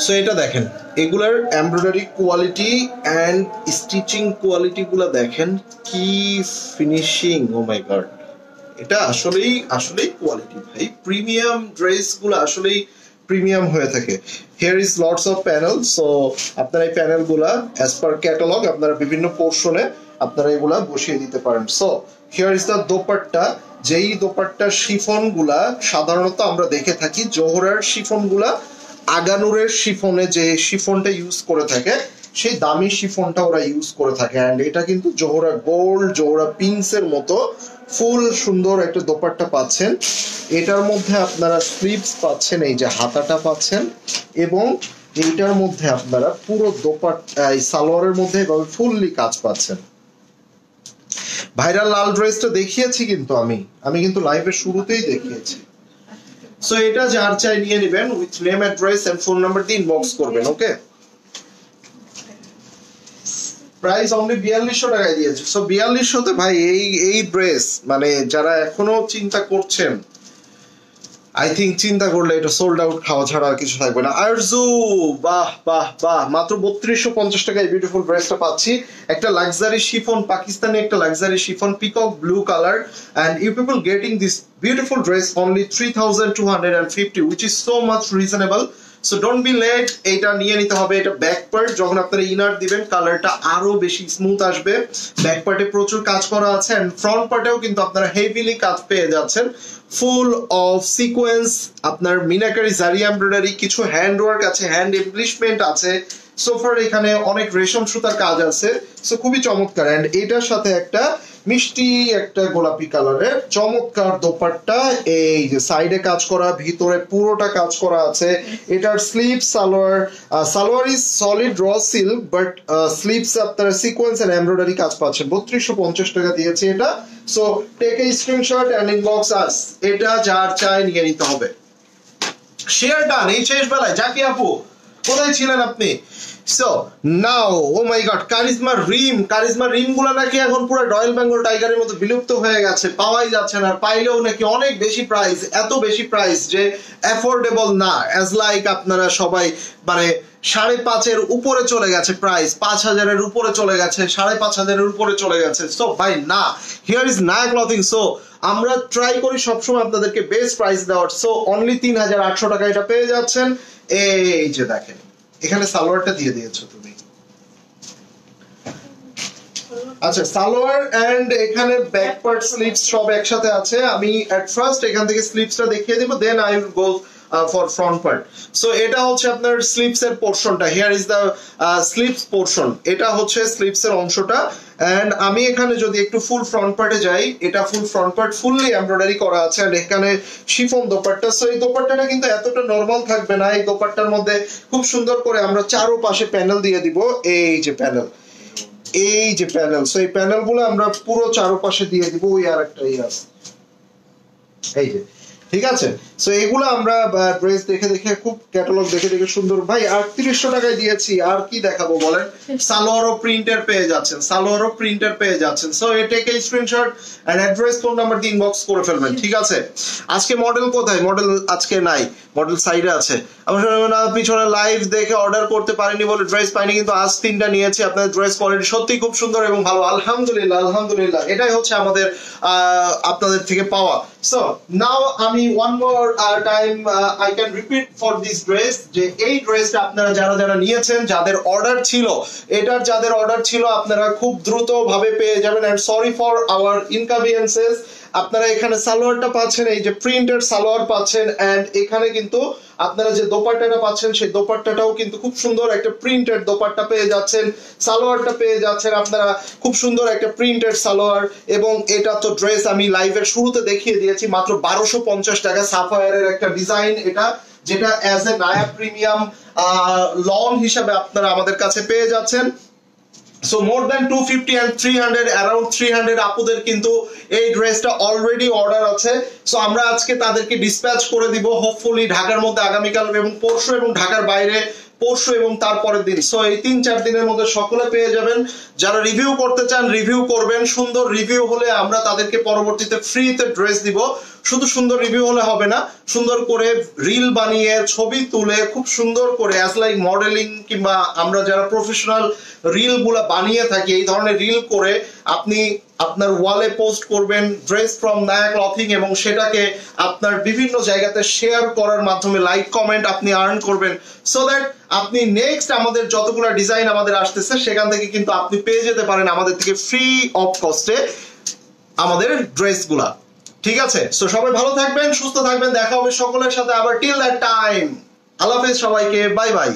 [SPEAKER 1] সো এটা দেখেন, এগুলার embroidery quality and stitching quality গুলা দেখেন, কি ফিনিশিং, ও মাই গড। এটা আসলেই আসলেই কোয়ালিটি ভাই, প্রিমিয়াম ড্রেস গুলো আসলেই প্রিমিয়াম হয়ে থাকে। Here is lots of panel. So আপনারা এই প্যানেল গুলা অ্যাজ পার ক্যাটালগ আপনারা বিভিন্ন পোর্শনে আপনারা এগুলা বসিয়ে দিতে পারেন। So here is the dupatta. যেই দোপাট্টার শিফন গুলা সাধারণত আমরা দেখে থাকি, জোহরার শিফন গুলা আগানুরের শিফনে যে শিফনটা ইউজ করে থাকে, সেই দামি শিফনটা ওরা ইউজ করে থাকে। এন্ড এটা কিন্তু জোহরা গোল্ড, জোহরা পিঙ্কস এর মতো ফুল সুন্দর একটা দোপাট্টা পাচ্ছেন। এটার মধ্যে আপনারা স্লিভস পাচ্ছেন, এই যে হাতাটা পাচ্ছেন, এবং এইটার মধ্যে আপনারা পুরো দোপাট্টা, এই সালোয়ারের মধ্যে এভাবে ফুললি কাজ পাচ্ছেন। ভাইরাল লাল ড্রেসটা দেখিয়েছি কিন্তু আমি কিন্তু লাইভের শুরুতেই দেখিয়েছি। সো এটা যার চাই নিয়ে নেবেন, with name, address and phone number দিয়ে ইনবক্স করবেন। ওকে, প্রাইস অনলি 4200 টাকায় দিয়েছে। সো 4200 তে ভাই এই ড্রেস, মানে যারা এখনো চিন্তা করছেন, আই থিঙ্ক চিন্তা করলে এটা সোল্ড আউট খাওয়া ছাড়া আর কিছু থাকবে না। আরজু, বাহ বাহ বাহ, মাত্র 3250 টাকায় বিউটিফুল ড্রেসটা পাচ্ছি। একটা লাক্সারি শিফন, পাকিস্তানি একটা luxury chiffon, peacock blue colour, and you people getting this beautiful dress only 3250, which is so much reasonable. So don't be late, এটা নিয়ে নিতে হবে। এটা ব্যাক পার্ট, যখন আপনারা ইনার দিবেন কালারটা আরো বেশি স্মুথ আসবে। ব্যাক পার্টে প্রচুর কাজ করা আছে, এন্ড ফ্রন্ট পার্টেও কিন্তু আপনারা হেভিলি কাজ পেয়ে যাচ্ছেন, ফুল অফ সিকোয়েন্স, আপনার মিনাকারি জারি এমব্রয়ডারি, কিছু হ্যান্ড ওয়ার্ক আছে, হ্যান্ড এমপ্লিশমেন্ট আছে, সোফার এখানে অনেক রেশম সুতার কাজ আছে। সো খুবই চমৎকার। এন্ড এটার সাথে একটা মিষ্টি একটা গোলাপি কালারের চমৎকার দোপাট্টা, এই যে সাইডে কাজ করা, ভিতরে পুরোটা কাজ করা আছে। এটার sleeve salwar is solid raw silk, but sleeves আপনারা সিকোয়েন্স এন্ড এমব্রয়ডারি কাজ পাচ্ছেন। 3250 টাকা দিয়েছে এটা। So take a screenshot and inbox us, এটা যার চাই নিয়ে নিতে হবে। শেয়ার ডান এই শেষ বেলায়। জাকি আপু কোথায় ছিলেন আপনি? সো নাও, ও মাই গড, কারিজমা রিম গুলো নাকি এখন পুরো রয়্যাল বেঙ্গল টাইগারের মতো বিলুপ্ত হয়ে গেছে, পাওয়াই যাচ্ছে না। পাইলেও নাকি অনেক বেশি প্রাইস, এত বেশি প্রাইস যে অ্যাফোর্ডেবল না। অ্যাজ লাইক আপনারা সবাই মানে 5,500 উপরে চলে গেছে প্রাইস, 5000 উপরে চলে গেছে, 5500 উপরে চলে গেছে। সো ভাই না, হিয়ার ইজ না ক্লথিং। সো আমরা ট্রাই করি সবসময় আপনাদেরকে বেস্ট প্রাইস দেওয়ার। সো অনলি 3800 টাকা এটা পেয়ে যাচ্ছেন। এই যে দেখেন, এখানে সালোয়ারটা দিয়ে দিয়েছো তুমি। আচ্ছা, সালোয়ার এন্ড এখানে ব্যাক পার্ট, স্লিভস সব একসাথে আছে। আমি এট ফার্স্ট এখান থেকে স্লিভসটা দেখিয়ে দেব, then I will go for front part. So এটা হচ্ছে আপনার স্লিভস এর পোরশনটা। Here is the sleeves portion, এটা হচ্ছে স্লিভস এর অংশটা। এন্ড আমি এখানে যদি একটু ফুল ফ্রন্ট পার্টে যাই, এটা ফুল ফ্রন্ট পার্ট ফুললি এমব্রয়ডারি করা আছে। এন্ড এখানে শিফন দোপাট্টা। সো এই দোপাট্টাটা কিন্তু এতটা নরমাল থাকবে না, এই দোপাট্টার মধ্যে খুব সুন্দর করে আমরা চারোপাশে প্যানেল দিয়ে দিব। এই যে প্যানেল, এই যে প্যানেল, সো এই প্যানেলগুলো আমরা পুরো চারপাশে দিয়ে দিব। ওই আর একটা আছে এই যে, ঠিক আছে। সো এগুলো আমরা ড্রেস দেখে দেখে খুব ক্যাটালগ দেখে দেখে সুন্দর ভাই 3800 টাকায় দিয়েছি, আর কি দেখাবো বলেন। সালোয়ারও প্রিন্টার পেয়ে যাচ্ছেন, সালোয়ারও প্রিন্টার পেয়ে যাচ্ছেন। সো এটাকে screenshot and address phone number দিয়ে ইনবক্স করে ফেলবেন, ঠিক আছে। আজকে মডেল কোথায়? মডেল আজকে নাই, মডেল সাইডে আছে। আমরা পিছনে লাইভ দেখে অর্ডার করতে পারিনি বলে ড্রেস পাইনি, কিন্তু আজ 3টা নিয়েছি। আপনাদের ড্রেস কোয়ালিটি সত্যি খুব সুন্দর এবং ভালো, আলহামদুলিল্লাহ আলহামদুলিল্লাহ। এটাই হচ্ছে আমাদের আপনাদের থেকে পাওয়া। সো নাও আমি one more time I can repeat for this dress যে এই ড্রেসটা আপনারা যারা যারা নিয়েছেন, যাদের অর্ডার ছিল, এটার যাদের অর্ডার ছিল আপনারা খুব দ্রুত ভাবে পেয়ে যাবেন। And sorry for our inconveniences. আপনারা এখানে সালোয়ারটা পাচ্ছেন, এই যে প্রিন্টেড সালোয়ার পাচ্ছেন, এন্ড এখানে কিন্তু আপনারা যে দোপাট্টাটা পাচ্ছেন সেই দোপাট্টাটাও কিন্তু খুব সুন্দর একটা প্রিন্টেড দোপাট্টা পেয়ে যাচ্ছেন, সালোয়ারটা পেয়ে যাচ্ছেন আপনারা খুব সুন্দর একটা প্রিন্টেড সালোয়ার। এবং এটা তো ড্রেস আমি লাইভের শুরুতে দেখিয়ে দিয়েছি, মাত্র 1250 টাকা। সাফায়ারের একটা ডিজাইন এটা, যেটা অ্যাজ এ নায়া প্রিমিয়াম লন হিসাবে আপনারা আমাদের কাছে পেয়ে যাচ্ছেন। So more than 250 and 300, around 300 আপুদের কিন্তু এই ড্রেসটা অলরেডি অর্ডার আছে। সো আমরা আজকে তাদেরকে ডিসপ্যাচ করে দিব হোপফুলি ঢাকার মধ্যে আগামীকাল এবং পরশু, এবং ঢাকার বাইরে পরশু এবং তারপরের দিন। সো এই 3-4 দিনের মধ্যে সকলে পেয়ে যাবেন। যারা রিভিউ করতে চান রিভিউ করবেন, সুন্দর রিভিউ হলে আমরা তাদেরকে পরবর্তীতে ফ্রিতে ড্রেস দিব। শুধু সুন্দর রিভিউ হলে হবে না, সুন্দর করে রিল বানিয়ে ছবি তুলে খুব সুন্দর করে অ্যাজ লাইক মডেলিং কিংবা আমরা যারা প্রফেশনাল রিল গুলা বানিয়ে থাকি, এই ধরনের রিল করে আপনি আপনার ওয়ালে পোস্ট করবেন ড্রেস ফ্রম নায়া ক্লথিং, এবং সেটাকে আপনার বিভিন্ন জায়গাতে শেয়ার করার মাধ্যমে লাইক কমেন্ট আপনি আর্ন করবেন। সো দ্যাট আপনি নেক্সট আমাদের যতগুলো ডিজাইন আমাদের আসতেছে সেখান থেকে কিন্তু আপনি পেয়ে যেতে পারেন আমাদের থেকে ফ্রি অফ কস্টে আমাদের ড্রেসগুলা, ঠিক আছে। সো সবাই ভালো থাকবেন, সুস্থ থাকবেন, দেখা হবে সকলের সাথে আবার। টিল দ্যাট টাইম, আল্লাহ হাফেজ সবাইকে, বাই বাই।